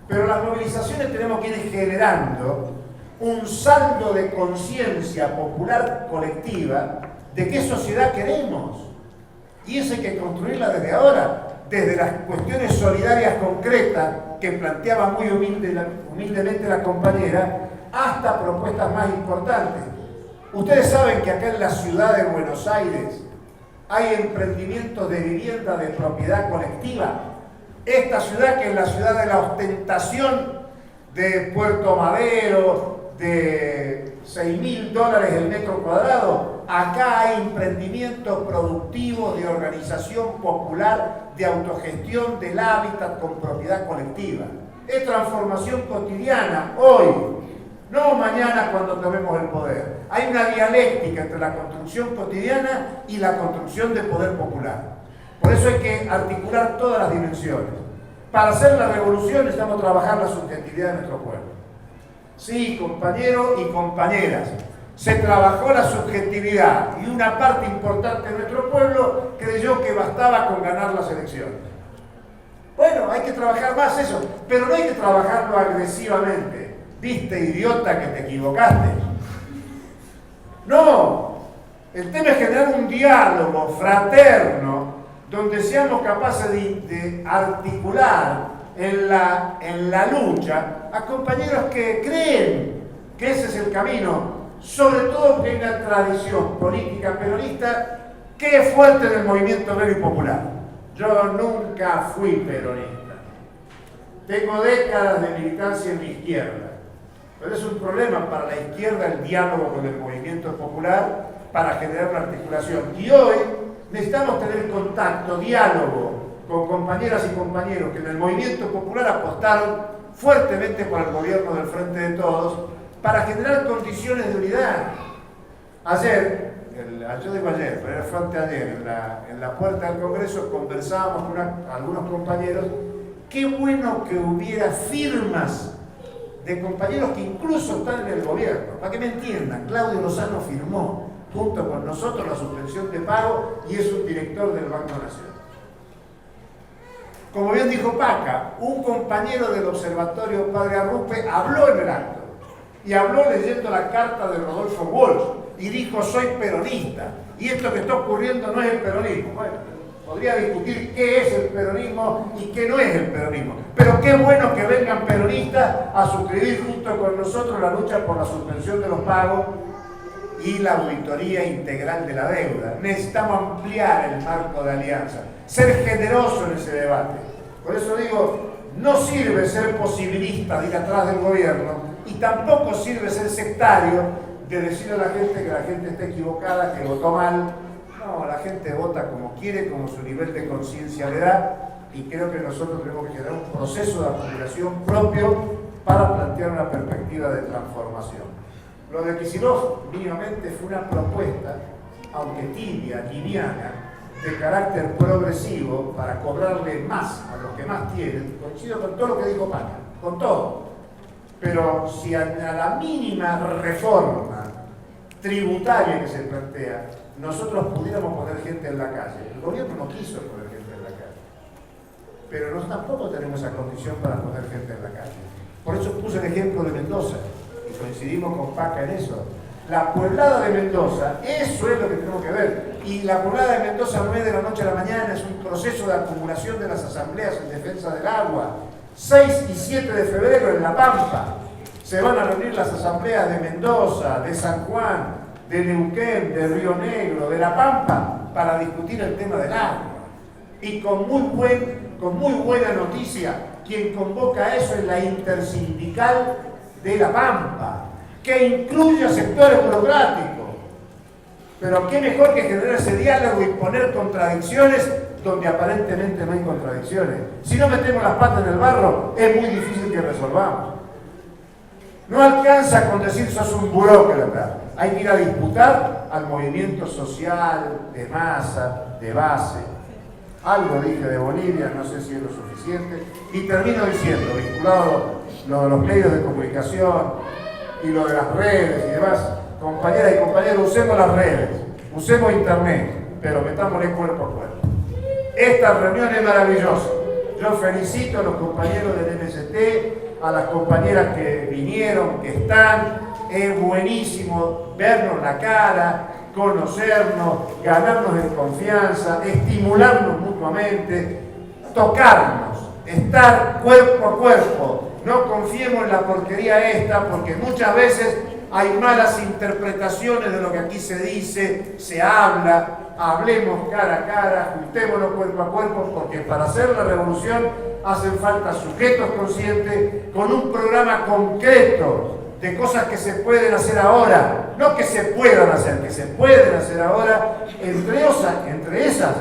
Pero las movilizaciones tenemos que ir generando un saldo de conciencia popular colectiva de qué sociedad queremos. Y eso hay que construirla desde ahora, desde las cuestiones solidarias concretas que planteaba muy humildemente la compañera, hasta propuestas más importantes. Ustedes saben que acá en la ciudad de Buenos Aires hay emprendimientos de vivienda de propiedad colectiva. Esta ciudad, que es la ciudad de la ostentación de Puerto Madero, de $6.000 el metro cuadrado, acá hay emprendimientos productivos de organización popular, de autogestión del hábitat con propiedad colectiva. Es transformación cotidiana, hoy, no mañana cuando tomemos el poder. Hay una dialéctica entre la construcción cotidiana y la construcción de poder popular. Por eso hay que articular todas las dimensiones. Para hacer la revolución necesitamos trabajar la subjetividad de nuestro pueblo. Sí, compañeros y compañeras, se trabajó la subjetividad y una parte importante de nuestro pueblo creyó que bastaba con ganar las elecciones. Bueno, hay que trabajar más eso, pero no hay que trabajarlo agresivamente. ¿Viste, idiota, que te equivocaste? No, el tema es generar un diálogo fraterno donde seamos capaces de articular en la lucha a compañeros que creen que ese es el camino, sobre todo porque hay una tradición política peronista que es fuerte del movimiento obrero y popular. Yo nunca fui peronista, tengo décadas de militancia en la izquierda, pero es un problema para la izquierda el diálogo con el movimiento popular para generar una articulación. Y hoy necesitamos tener contacto, diálogo con compañeras y compañeros que en el movimiento popular apostaron fuertemente por el gobierno del Frente de Todos para generar condiciones de unidad. Ayer, yo digo ayer, pero fue anteayer, en la puerta del Congreso conversábamos con algunos compañeros. Qué bueno que hubiera firmas de compañeros que incluso están en el gobierno. Para que me entiendan, Claudio Lozano firmó junto con nosotros la suspensión de pago y es un director del Banco Nacional. Como bien dijo Paca, un compañero del Observatorio Padre Arrupe habló en el acto y habló leyendo la carta de Rodolfo Walsh y dijo: soy peronista y esto que está ocurriendo no es el peronismo. Bueno, podría discutir qué es el peronismo y qué no es el peronismo, pero qué bueno que vengan peronistas a suscribir junto con nosotros la lucha por la suspensión de los pagos y la auditoría integral de la deuda. Necesitamos ampliar el marco de alianza, ser generoso en ese debate. Por eso digo, no sirve ser posibilista de ir atrás del gobierno y tampoco sirve ser sectario de decirle a la gente que la gente está equivocada, que votó mal. No, la gente vota como quiere, como su nivel de conciencia le da, y creo que nosotros tenemos que generar un proceso de acumulación propio para plantear una perspectiva de transformación. Lo de Kicillof, mínimamente, fue una propuesta, aunque tibia, liviana, de carácter progresivo para cobrarle más a los que más tienen. Coincido con todo lo que dijo Paca, con todo. Pero si a la mínima reforma tributaria que se plantea, nosotros pudiéramos poner gente en la calle. El gobierno no quiso poner gente en la calle, pero nosotros tampoco tenemos esa condición para poner gente en la calle. Por eso puse el ejemplo de Mendoza, y coincidimos con Paca en eso. La Pueblada de Mendoza, eso es lo que tenemos que ver. Y la Pueblada de Mendoza no es de la noche a la mañana, es un proceso de acumulación de las asambleas en defensa del agua. 6 y 7 de febrero en La Pampa se van a reunir las asambleas de Mendoza, de San Juan, de Neuquén, de Río Negro, de La Pampa, para discutir el tema del agua. Y con muy buena noticia, quien convoca eso es la Intersindical de La Pampa, que incluye a sectores burocráticos. Pero qué mejor que generar ese diálogo y poner contradicciones donde aparentemente no hay contradicciones. Si no metemos las patas en el barro, es muy difícil que resolvamos. No alcanza con decir sos un burócrata. Hay que ir a disputar al movimiento social, de masa, de base. Algo dije de Bolivia, no sé si es lo suficiente. Y termino diciendo, vinculado lo de los medios de comunicación y lo de las redes y demás, compañeras y compañeros, usemos las redes, usemos internet, pero metámosle cuerpo a cuerpo. Esta reunión es maravillosa. Yo felicito a los compañeros del MST, a las compañeras que vinieron, que están. Es buenísimo vernos la cara, conocernos, ganarnos en confianza, estimularnos mutuamente, tocarnos, estar cuerpo a cuerpo. No confiemos en la porquería esta, porque muchas veces hay malas interpretaciones de lo que aquí se dice, se habla. Hablemos cara a cara, juntémonos cuerpo a cuerpo, porque para hacer la revolución hacen falta sujetos conscientes con un programa concreto de cosas que se pueden hacer ahora, no que se puedan hacer, que se pueden hacer ahora, entre esas,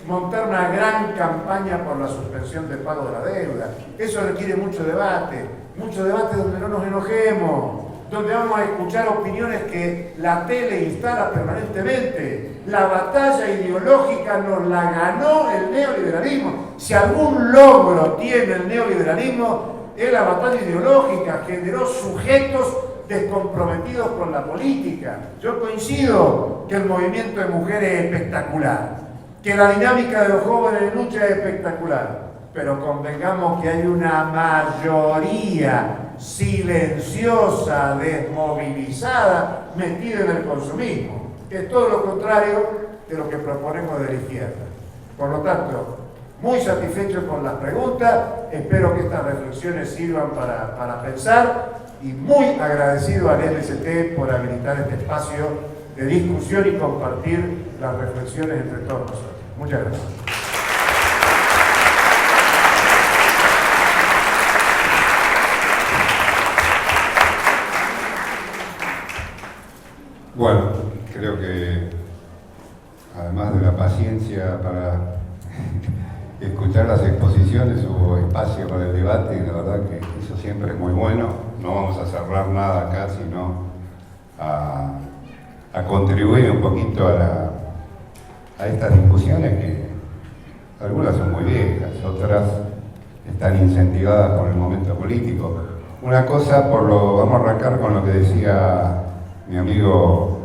montar una gran campaña por la suspensión del pago de la deuda. Eso requiere mucho debate donde no nos enojemos, donde vamos a escuchar opiniones que la tele instala permanentemente. La batalla ideológica nos la ganó el neoliberalismo. Si algún logro tiene el neoliberalismo, es la batalla ideológica, generó sujetos descomprometidos con la política. Yo coincido que el movimiento de mujeres es espectacular, que la dinámica de los jóvenes en lucha es espectacular, pero convengamos que hay una mayoría silenciosa, desmovilizada, metida en el consumismo, que es todo lo contrario de lo que proponemos de la izquierda. Por lo tanto, muy satisfecho con las preguntas, espero que estas reflexiones sirvan para pensar y muy agradecido al MST por habilitar este espacio de discusión y compartir las reflexiones entre todos nosotros. Muchas gracias. Bueno, creo que además de la paciencia para escuchar las exposiciones hubo espacio para el debate y la verdad que eso siempre es muy bueno. No vamos a cerrar nada acá, sino a contribuir un poquito a estas discusiones que algunas son muy viejas, otras están incentivadas por el momento político. Una cosa, vamos a arrancar con lo que decía mi amigo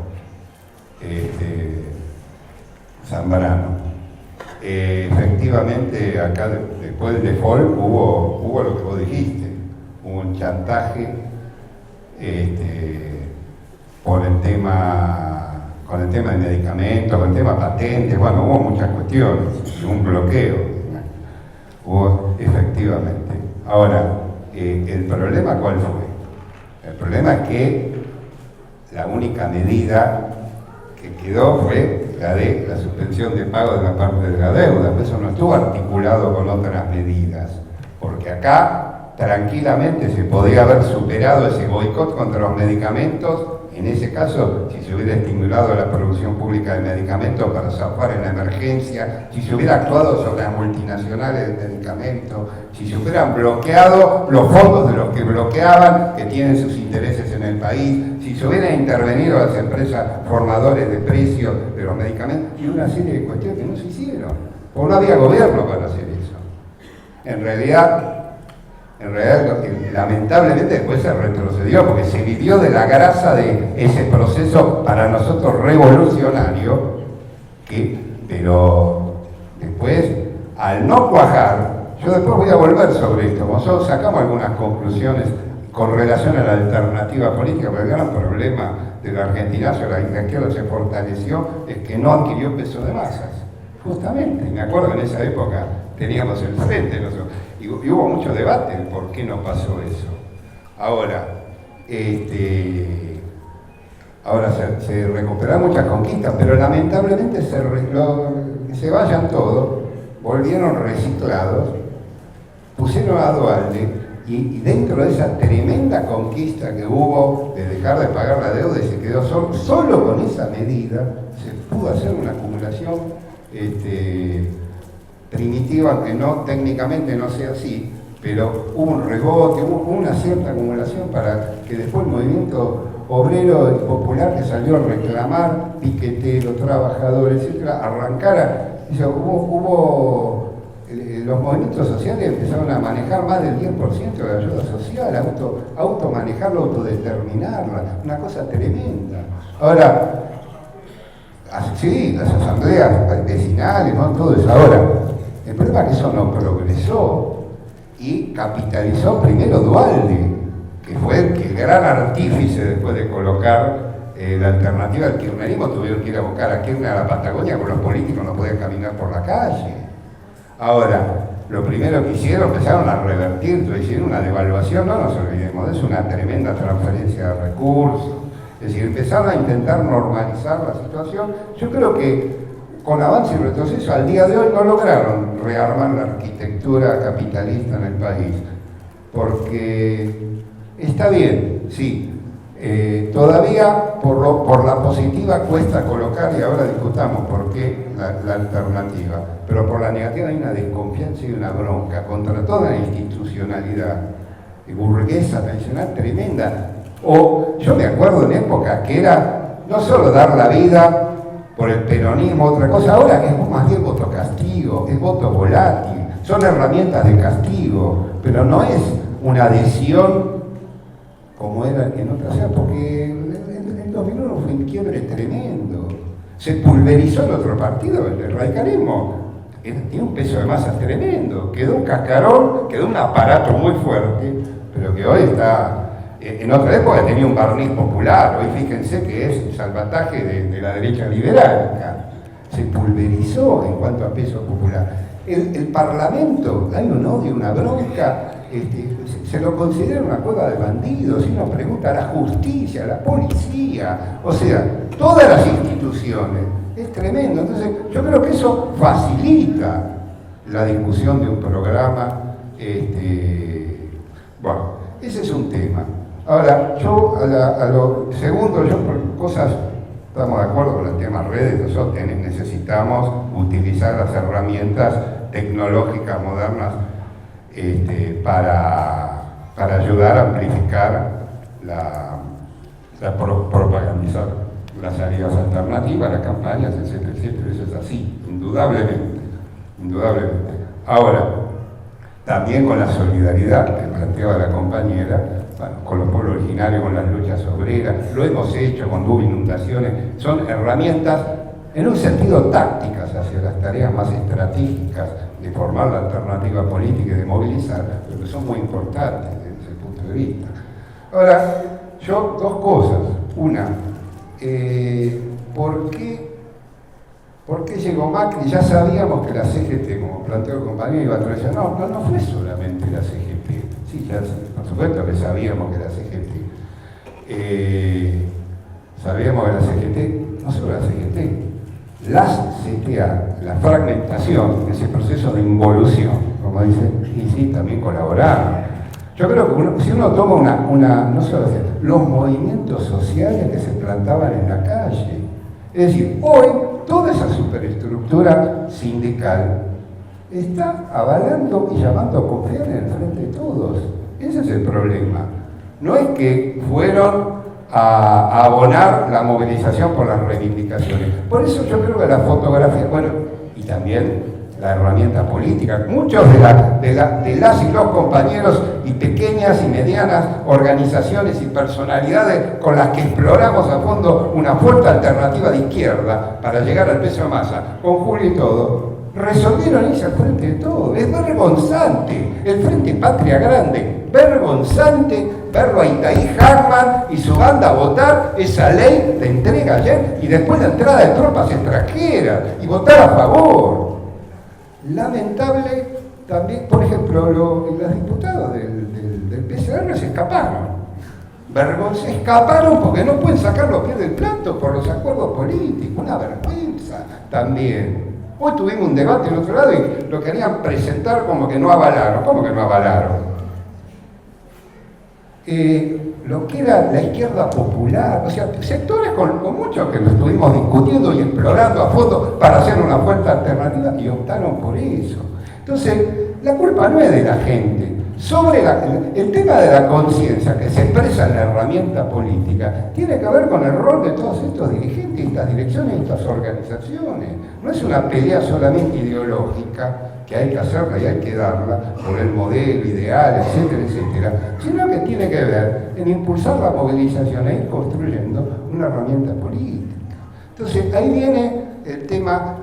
Zambrano. Efectivamente, acá después del default hubo lo que vos dijiste, hubo un chantaje con el tema de medicamentos, con el tema patentes, bueno, hubo muchas cuestiones, un bloqueo, hubo efectivamente. Ahora, ¿el problema cuál fue? El problema es que la única medida que quedó fue la de la suspensión de pago de la parte de la deuda. Eso no estuvo articulado con otras medidas, porque acá tranquilamente se podría haber superado ese boicot contra los medicamentos, en ese caso, si se hubiera estimulado la producción pública de medicamentos para zafar en la emergencia, si se hubiera actuado sobre las multinacionales de medicamentos, si se hubieran bloqueado los fondos de los que bloqueaban, que tienen sus intereses en el país, si se hubieran intervenido las empresas formadores de precios de los medicamentos, y una serie de cuestiones que no se hicieron, porque no había gobierno para hacer eso. En realidad, lamentablemente después se retrocedió, porque se vivió de la grasa de ese proceso para nosotros revolucionario, pero después, al no cuajar, yo después voy a volver sobre esto, nosotros sacamos algunas conclusiones con relación a la alternativa política, porque el gran problema de la Argentinazo, la izquierda se fortaleció, es que no adquirió peso de masas. Justamente, me acuerdo que en esa época teníamos el frente nosotros, y hubo mucho debate en por qué no pasó eso. Ahora, ahora se recuperaron muchas conquistas, pero lamentablemente se vayan todos, volvieron reciclados, pusieron a Duhalde, y dentro de esa tremenda conquista que hubo de dejar de pagar la deuda y se quedó solo con esa medida, se pudo hacer una acumulación primitiva, aunque no técnicamente no sea así, pero hubo un rebote, hubo una cierta acumulación para que después el movimiento obrero y popular que salió a reclamar, piqueteros, trabajadores, etcétera, arrancara. Los movimientos sociales empezaron a manejar más del 10% de la ayuda social, automanejarla, autodeterminarla, una cosa tremenda. Ahora, sí, las asambleas vecinales, ¿no? Todo eso. Ahora, el problema es que eso no progresó y capitalizó primero Duhalde, que fue el gran artífice después de colocar la alternativa al kirchnerismo. Tuvieron que ir a buscar a Kirchner a la Patagonia porque los políticos no podían caminar por la calle. Ahora, lo primero que hicieron, empezaron a revertir, hicieron una devaluación, no nos olvidemos, es una tremenda transferencia de recursos, es decir, empezaron a intentar normalizar la situación. Yo creo que con avance y retroceso al día de hoy no lograron rearmar la arquitectura capitalista en el país, porque está bien, sí, todavía por la positiva cuesta colocar, y ahora discutamos por qué la alternativa, pero por la negativa hay una desconfianza y una bronca contra toda la institucionalidad burguesa tradicional tremenda. O yo me acuerdo en época que era no solo dar la vida por el peronismo, otra cosa, ahora es más bien voto castigo, es voto volátil, son herramientas de castigo, pero no es una adhesión como era en otras épocas, porque en 2001 fue un quiebre tremendo. Se pulverizó el otro partido, el radicalismo, tiene un peso de masa tremendo, quedó un cascarón, quedó un aparato muy fuerte, pero que hoy está, en otra época tenía un barniz popular, hoy fíjense que es el salvataje de la derecha liberal acá. Se pulverizó en cuanto a peso popular. El Parlamento, hay un odio, una bronca, se lo considera una cueva de bandidos, y uno pregunta a la justicia, a la policía, o sea, todas las instituciones, es tremendo. Entonces yo creo que eso facilita la discusión de un programa, bueno, ese es un tema. Ahora, yo a lo segundo, yo por cosas, estamos de acuerdo con el tema redes, nosotros necesitamos utilizar las herramientas tecnológicas modernas para ayudar a amplificar propagandizar las salidas alternativas, las campañas, etcétera, etcétera. Eso es así, indudablemente, indudablemente. Ahora, también con la solidaridad que planteaba la compañera, bueno, con los pueblos originarios, con las luchas obreras, lo hemos hecho con inundaciones, son herramientas en un sentido tácticas hacia las tareas más estratégicas de formar la alternativa política y de movilizar, pero que son muy importantes desde ese punto de vista. Ahora, yo dos cosas. Una, ¿por qué llegó Macri? Ya sabíamos que la CGT, como planteó el compañero, iba a traer. No fue solamente la CGT. Sí, ya, por supuesto que sabíamos que la CGT. Sabíamos que la CGT, no solo la CGT, las CTA, la fragmentación, ese proceso de involución, como dicen, y sí, también colaboraron. Yo creo que si uno toma no solo los movimientos sociales que se plantaban en la calle, es decir, hoy toda esa superestructura sindical está avalando y llamando a confiar en el Frente de Todos. Ese es el problema. No es que fueron a abonar la movilización por las reivindicaciones. Por eso yo creo que la fotografía, bueno, y también la herramienta política, muchos de las y los compañeros y pequeñas y medianas organizaciones y personalidades con las que exploramos a fondo una fuerte alternativa de izquierda para llegar al peso de masa, con Julio y todo, resolvieron irse al Frente de Todo. Es vergonzante, el Frente Patria Grande, vergonzante verlo a Itaí Hackman y su banda votar esa ley de entrega ayer y después la entrada de tropas extranjeras y votar a favor. Lamentable también, por ejemplo, los diputados del PCR se escaparon. Se escaparon porque no pueden sacar los pies del plato por los acuerdos políticos. Una vergüenza también. Hoy tuvimos un debate en otro lado y lo querían presentar como que no avalaron. ¿Cómo que no avalaron? Lo que era la izquierda popular, o sea, sectores con muchos que lo estuvimos discutiendo y explorando a fondo para hacer una fuerte alternativa y optaron por eso. Entonces, la culpa no es de la gente. Sobre el tema de la conciencia que se expresa en la herramienta política tiene que ver con el rol de todos estos dirigentes, estas direcciones y estas organizaciones. No es una pelea solamente ideológica que hay que hacerla y hay que darla por el modelo ideal, etcétera, etcétera, sino que tiene que ver en impulsar la movilización e ir construyendo una herramienta política. Entonces ahí viene el tema.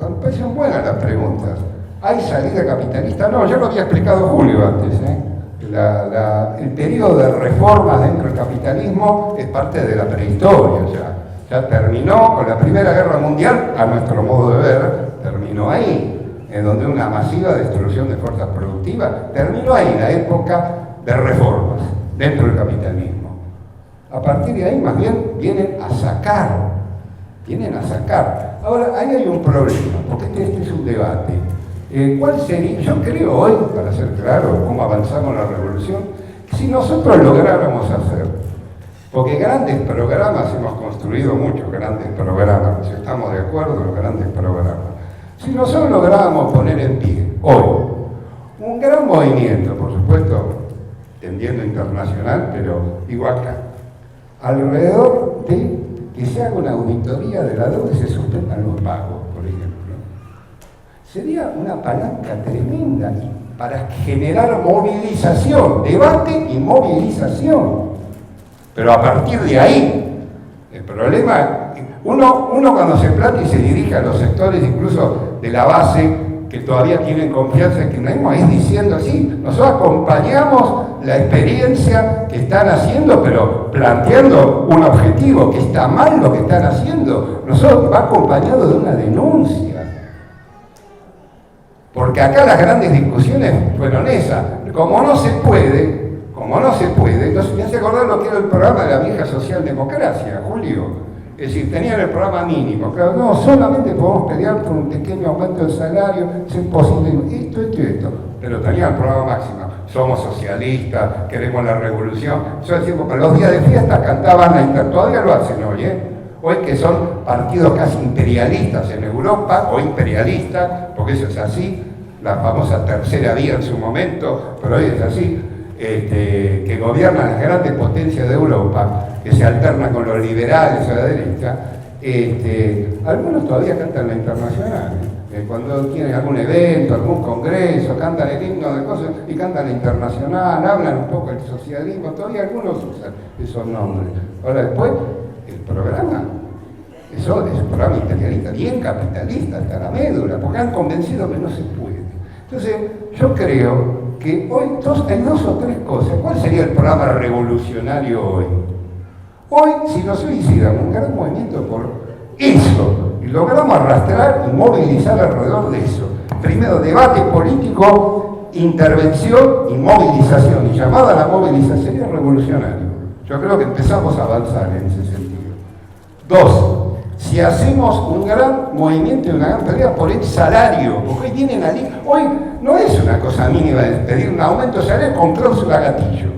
Me parecen buenas las preguntas. ¿Hay salida capitalista? No, ya lo había explicado Julio antes. El periodo de reformas dentro del capitalismo es parte de la prehistoria ya terminó con la Primera Guerra Mundial, a nuestro modo de ver, terminó ahí, en donde una masiva destrucción de fuerzas productivas, terminó ahí la época de reformas dentro del capitalismo. A partir de ahí más bien vienen a sacar. Ahora, ahí hay un problema, porque este es un debate. ¿Cuál sería? Yo creo hoy, para ser claro cómo avanzamos la revolución, si nosotros lográramos hacer, porque grandes programas hemos construido muchos grandes programas, si estamos de acuerdo, los grandes programas. Si nosotros lográramos poner en pie hoy un gran movimiento, por supuesto, tendiendo internacional, pero digo acá, alrededor de que se haga una auditoría de la deuda y se suspendan los pagos, por ejemplo. Sería una palanca tremenda para generar movilización, debate y movilización. Pero a partir de ahí, el problema, uno cuando se planta y se dirige a los sectores incluso de la base que todavía tienen confianza en que no es diciendo así, nosotros acompañamos la experiencia que están haciendo, pero planteando un objetivo, que está mal lo que están haciendo, nosotros va acompañado de una denuncia. Porque acá las grandes discusiones fueron esas. Como no se puede, entonces me hace acordar lo que era el programa de la vieja socialdemocracia, Julio. Es decir, tenían el programa mínimo. Claro, no, solamente podemos pelear por un pequeño aumento del salario, si es posible, esto. Pero tenían el programa máximo. Somos socialistas, queremos la revolución. Yo decía, para los días de fiesta cantaban todavía lo hacen hoy, Hoy que son partidos casi imperialistas en Europa, o imperialistas, porque eso es así, la famosa tercera vía en su momento, pero hoy es así, que gobiernan las grandes potencias de Europa, que se alternan con los liberales a la derecha, algunos todavía cantan la internacional, cuando tienen algún evento, algún congreso, cantan el himno de cosas y cantan la internacional, hablan un poco del socialismo, todavía algunos usan esos nombres. Ahora después, el programa, eso es un programa imperialista, bien capitalista, hasta la médula, porque han convencido que no se puede. Entonces, yo creo que hoy hay dos o tres cosas. ¿Cuál sería el programa revolucionario hoy? Hoy, si nosotros hiciéramos un gran movimiento por eso, y logramos arrastrar y movilizar alrededor de eso, primero debate político, intervención y movilización, y llamada a la movilización, sería revolucionario. Yo creo que empezamos a avanzar en ese sentido. Dos, si hacemos un gran movimiento y una gran pelea por el salario, porque hoy tienen hoy no es una cosa mínima de pedir un aumento de salario con cláusula gatillo.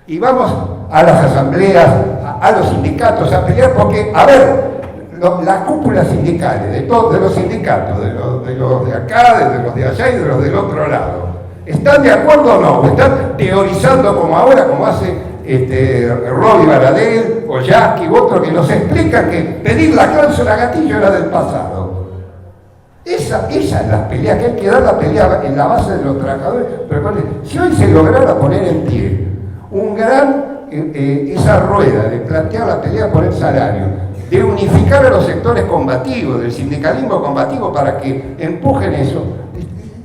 Y vamos a las asambleas, a los sindicatos a pelear porque, a ver, las cúpulas sindicales, de los sindicatos, de los de acá, de los de allá y de los del otro lado, ¿están de acuerdo o no? ¿O están teorizando como ahora, como hace Robbie Baradel o Jackie u otro que nos explican que pedir la cláusula gatillo era del pasado? Esa es la pelea, que hay que dar la pelea en la base de los trabajadores. Pero si hoy se lograra poner en pie esa rueda de plantear la pelea por el salario, de unificar a los sectores combativos, del sindicalismo combativo para que empujen eso,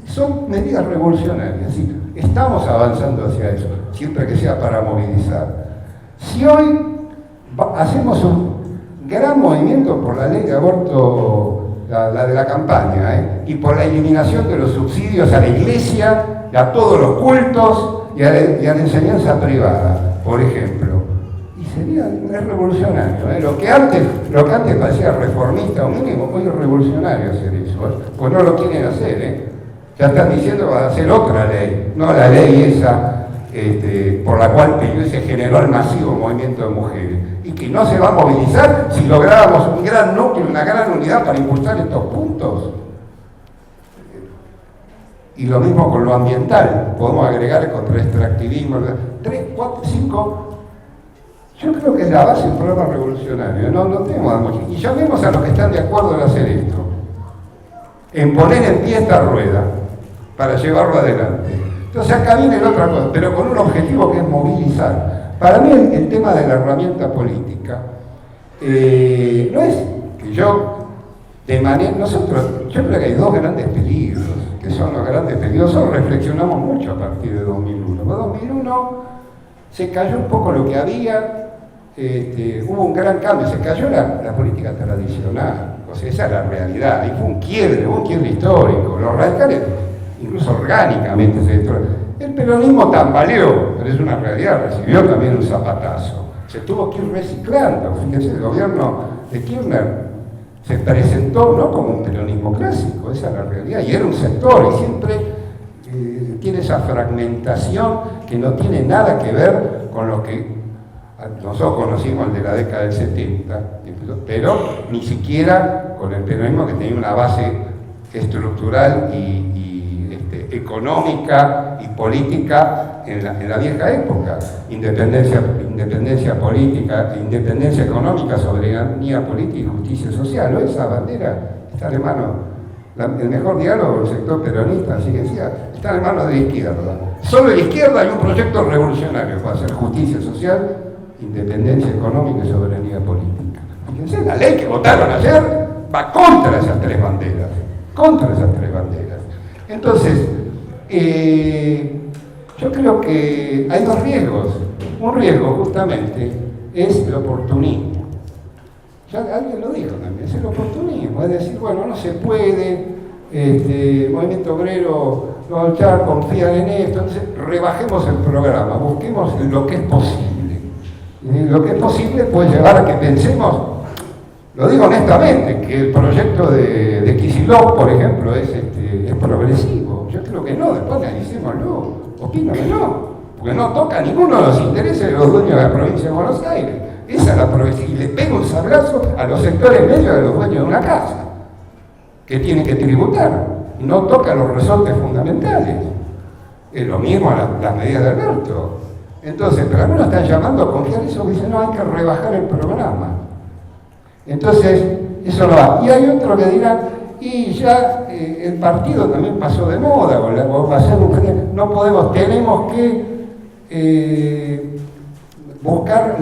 son medidas revolucionarias. ¿Sí? Estamos avanzando hacia eso. siempre que sea para movilizar. Si hoy hacemos un gran movimiento por la ley de aborto, la de la campaña, y por la eliminación de los subsidios a la iglesia, a todos los cultos y a la enseñanza privada, por ejemplo, y sería revolucionario, Lo que antes parecía reformista o mínimo, hoy es revolucionario hacer eso, pues no lo quieren hacer, Ya están diciendo que van a hacer otra ley, no la ley esa por la cual se generó el masivo movimiento de mujeres, y que no se va a movilizar si lográbamos un gran núcleo, una gran unidad para impulsar estos puntos. Y lo mismo con lo ambiental, podemos agregar contra el extractivismo, 3, 4, 5, yo creo que es la base de un programa revolucionario, no tenemos mucho. Y llamemos a los que están de acuerdo en hacer esto, en poner en pie esta rueda para llevarlo adelante. Entonces acá viene otra cosa, pero con un objetivo que es movilizar. Para mí el tema de la herramienta política no es que yo creo que hay dos grandes peligros, que son los grandes peligros. Nosotros reflexionamos mucho a partir de 2001. En 2001 se cayó un poco lo que había, hubo un gran cambio, se cayó la política tradicional, o sea, esa es la realidad, y fue un quiebre histórico. Los radicales, incluso orgánicamente, se destruyeron. El peronismo tambaleó, pero es una realidad, recibió también un zapatazo. Se tuvo que ir reciclando. Fíjense, el gobierno de Kirchner se presentó no como un peronismo clásico, esa es la realidad, y era un sector, y siempre tiene esa fragmentación que no tiene nada que ver con lo que nosotros conocimos el de la década del 70, pero ni siquiera con el peronismo, que tenía una base estructural y económica y política en la vieja época. Independencia política, independencia económica, soberanía política y justicia social. ¿No? Esa bandera está en manos, el mejor diálogo del sector peronista, así que decía, está en manos de la izquierda. Solo de la izquierda hay un proyecto revolucionario para hacer justicia social, independencia económica y soberanía política. Fíjense, la ley que votaron ayer va contra esas tres banderas. Entonces, yo creo que hay dos riesgos. Un riesgo, justamente, es el oportunismo. Ya alguien lo dijo también, es el oportunismo. Es decir, bueno, no se puede, movimiento obrero no va a luchar, confiar en esto, entonces rebajemos el programa, busquemos lo que es posible. Y lo que es posible puede llevar a que pensemos, lo digo honestamente, que el proyecto de Kicillof, por ejemplo, es progresivo. Yo creo que no, después analicémoslo, opino que no, porque no toca ninguno de los intereses de los dueños de la provincia de Buenos Aires. Esa es la progresividad, y le pega un sablazo a los sectores medios de los dueños de una casa, que tienen que tributar, y no toca los resortes fundamentales. Es lo mismo las medidas de Alberto. Entonces, pero algunos están llamando a confiar eso, dicen, no, hay que rebajar el programa. Entonces, eso no va. Y hay otro que dirán, y ya el partido también pasó de moda, o va a ser no podemos, tenemos que buscar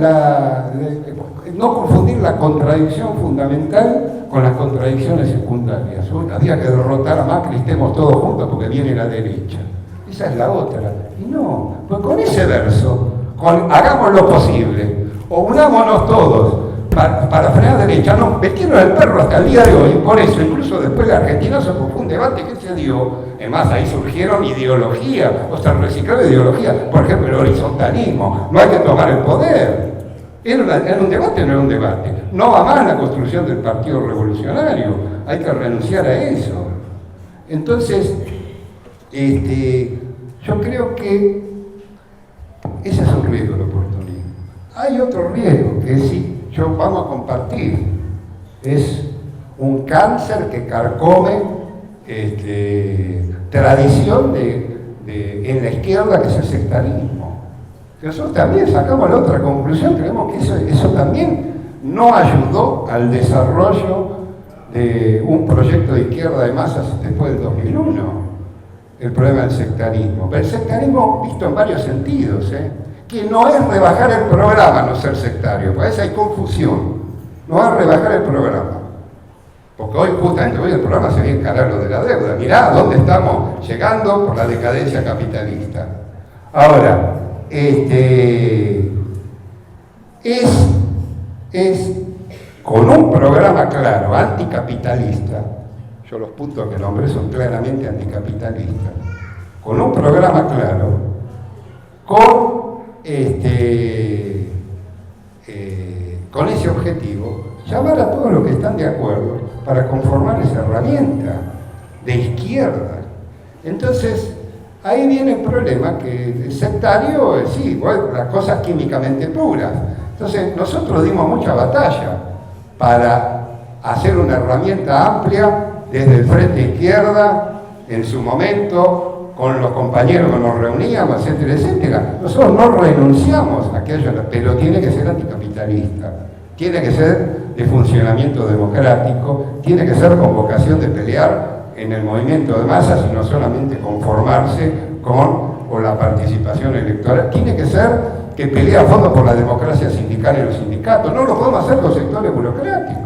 no confundir la contradicción fundamental con las contradicciones secundarias. Había que derrotar a Macri, estemos todos juntos porque viene la derecha. Esa es la otra. Y no, pues con ese verso, hagamos lo posible, o unámonos todos para frenar la derecha, no, metieron el perro hasta el día de hoy. Por eso, incluso después de Argentina, se fue un debate que se dio. Además, ahí surgieron ideologías, o sea, reciclaron ideologías. Por ejemplo, el horizontalismo, no hay que tomar el poder. ¿Era un debate o no era un debate? No va más la construcción del Partido Revolucionario, hay que renunciar a eso. Entonces, yo creo que ese es un riesgo del oportunismo. Hay otro riesgo que sí, vamos a compartir, es un cáncer que carcome tradición en la izquierda, que es el sectarismo. Nosotros también sacamos la otra conclusión, creemos que eso también no ayudó al desarrollo de un proyecto de izquierda de masas después del 2001, el problema del sectarismo. Pero el sectarismo visto en varios sentidos, que no es rebajar el programa, no ser sectario, por eso hay confusión, no es rebajar el programa. Porque justamente hoy el programa se viene a encarar lo de la deuda. Mirá dónde estamos llegando por la decadencia capitalista. Ahora, es con un programa claro, anticapitalista. Yo los puntos que nombré son claramente anticapitalistas. Con un programa claro, con ese objetivo, llamar a todos los que están de acuerdo para conformar esa herramienta de izquierda. Entonces, ahí viene el problema, que el sectario, sí, bueno, las cosas químicamente puras. Entonces, nosotros dimos mucha batalla para hacer una herramienta amplia desde el Frente Izquierda, en su momento, con los compañeros que nos reuníamos, etcétera, etcétera. Nosotros no renunciamos a aquello, pero tiene que ser anticapitalista, tiene que ser de funcionamiento democrático, tiene que ser con vocación de pelear en el movimiento de masas y no solamente conformarse con la participación electoral. Tiene que ser que pelea a fondo por la democracia sindical y los sindicatos. No lo podemos hacer con sectores burocráticos.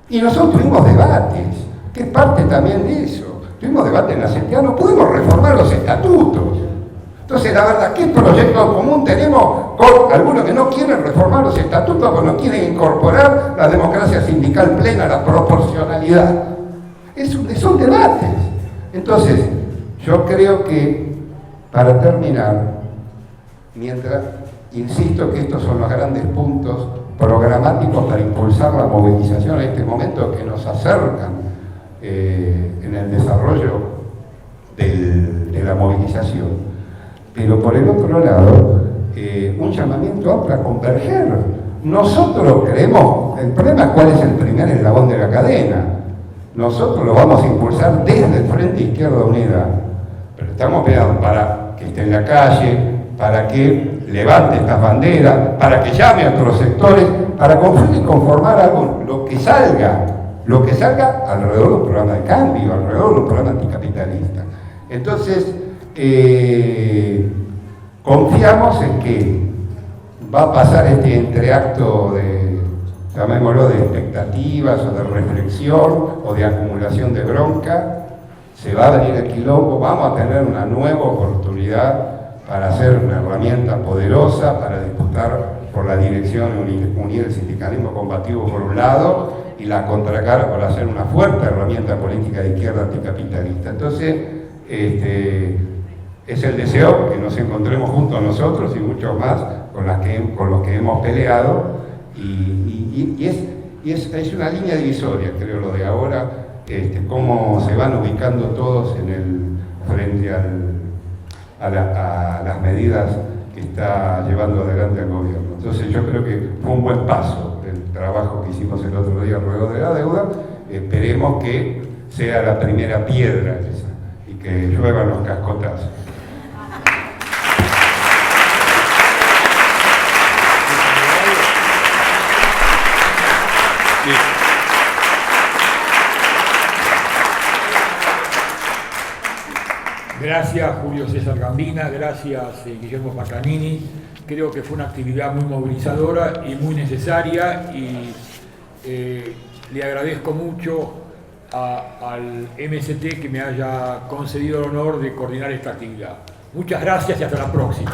Y nosotros tuvimos debates, que es parte también de eso. Tuvimos debate en la CTA, no pudimos reformar los estatutos. Entonces, la verdad, ¿qué proyecto común tenemos con algunos que no quieren reformar los estatutos porque no quieren incorporar la democracia sindical plena, la proporcionalidad? Son debates. Entonces, yo creo que, para terminar, insisto que estos son los grandes puntos programáticos para impulsar la movilización en este momento que nos acercan en el desarrollo de la movilización. Pero por el otro lado, un llamamiento para converger. Nosotros creemos, el problema es cuál es el primer eslabón de la cadena. Nosotros lo vamos a impulsar desde el Frente Izquierda Unida, pero estamos peleando para que esté en la calle, para que levante estas banderas, para que llame a otros sectores, para construir y conformar algo, lo que salga alrededor de un programa de cambio, alrededor de un programa anticapitalista. Entonces, confiamos en que va a pasar este entreacto de, llamémoslo, de expectativas o de reflexión o de acumulación de bronca. Se va a venir el quilombo, vamos a tener una nueva oportunidad para hacer una herramienta poderosa, para disputar por la dirección y unir el sindicalismo combativo por un lado y la contracara para hacer una fuerte herramienta política de izquierda anticapitalista. Entonces, es el deseo que nos encontremos junto a nosotros y muchos más con los que hemos peleado, y es una línea divisoria, creo, lo de ahora, cómo se van ubicando todos frente a las medidas que está llevando adelante el gobierno. Entonces yo creo que fue un buen paso el trabajo que hicimos el otro día alrededor de la deuda. Esperemos que sea la primera piedra esa, y que lluevan los cascotazos. Gracias Julio César Gambina, gracias Guillermo Pacanini. Creo que fue una actividad muy movilizadora y muy necesaria, y le agradezco mucho al MST que me haya concedido el honor de coordinar esta actividad. Muchas gracias y hasta la próxima.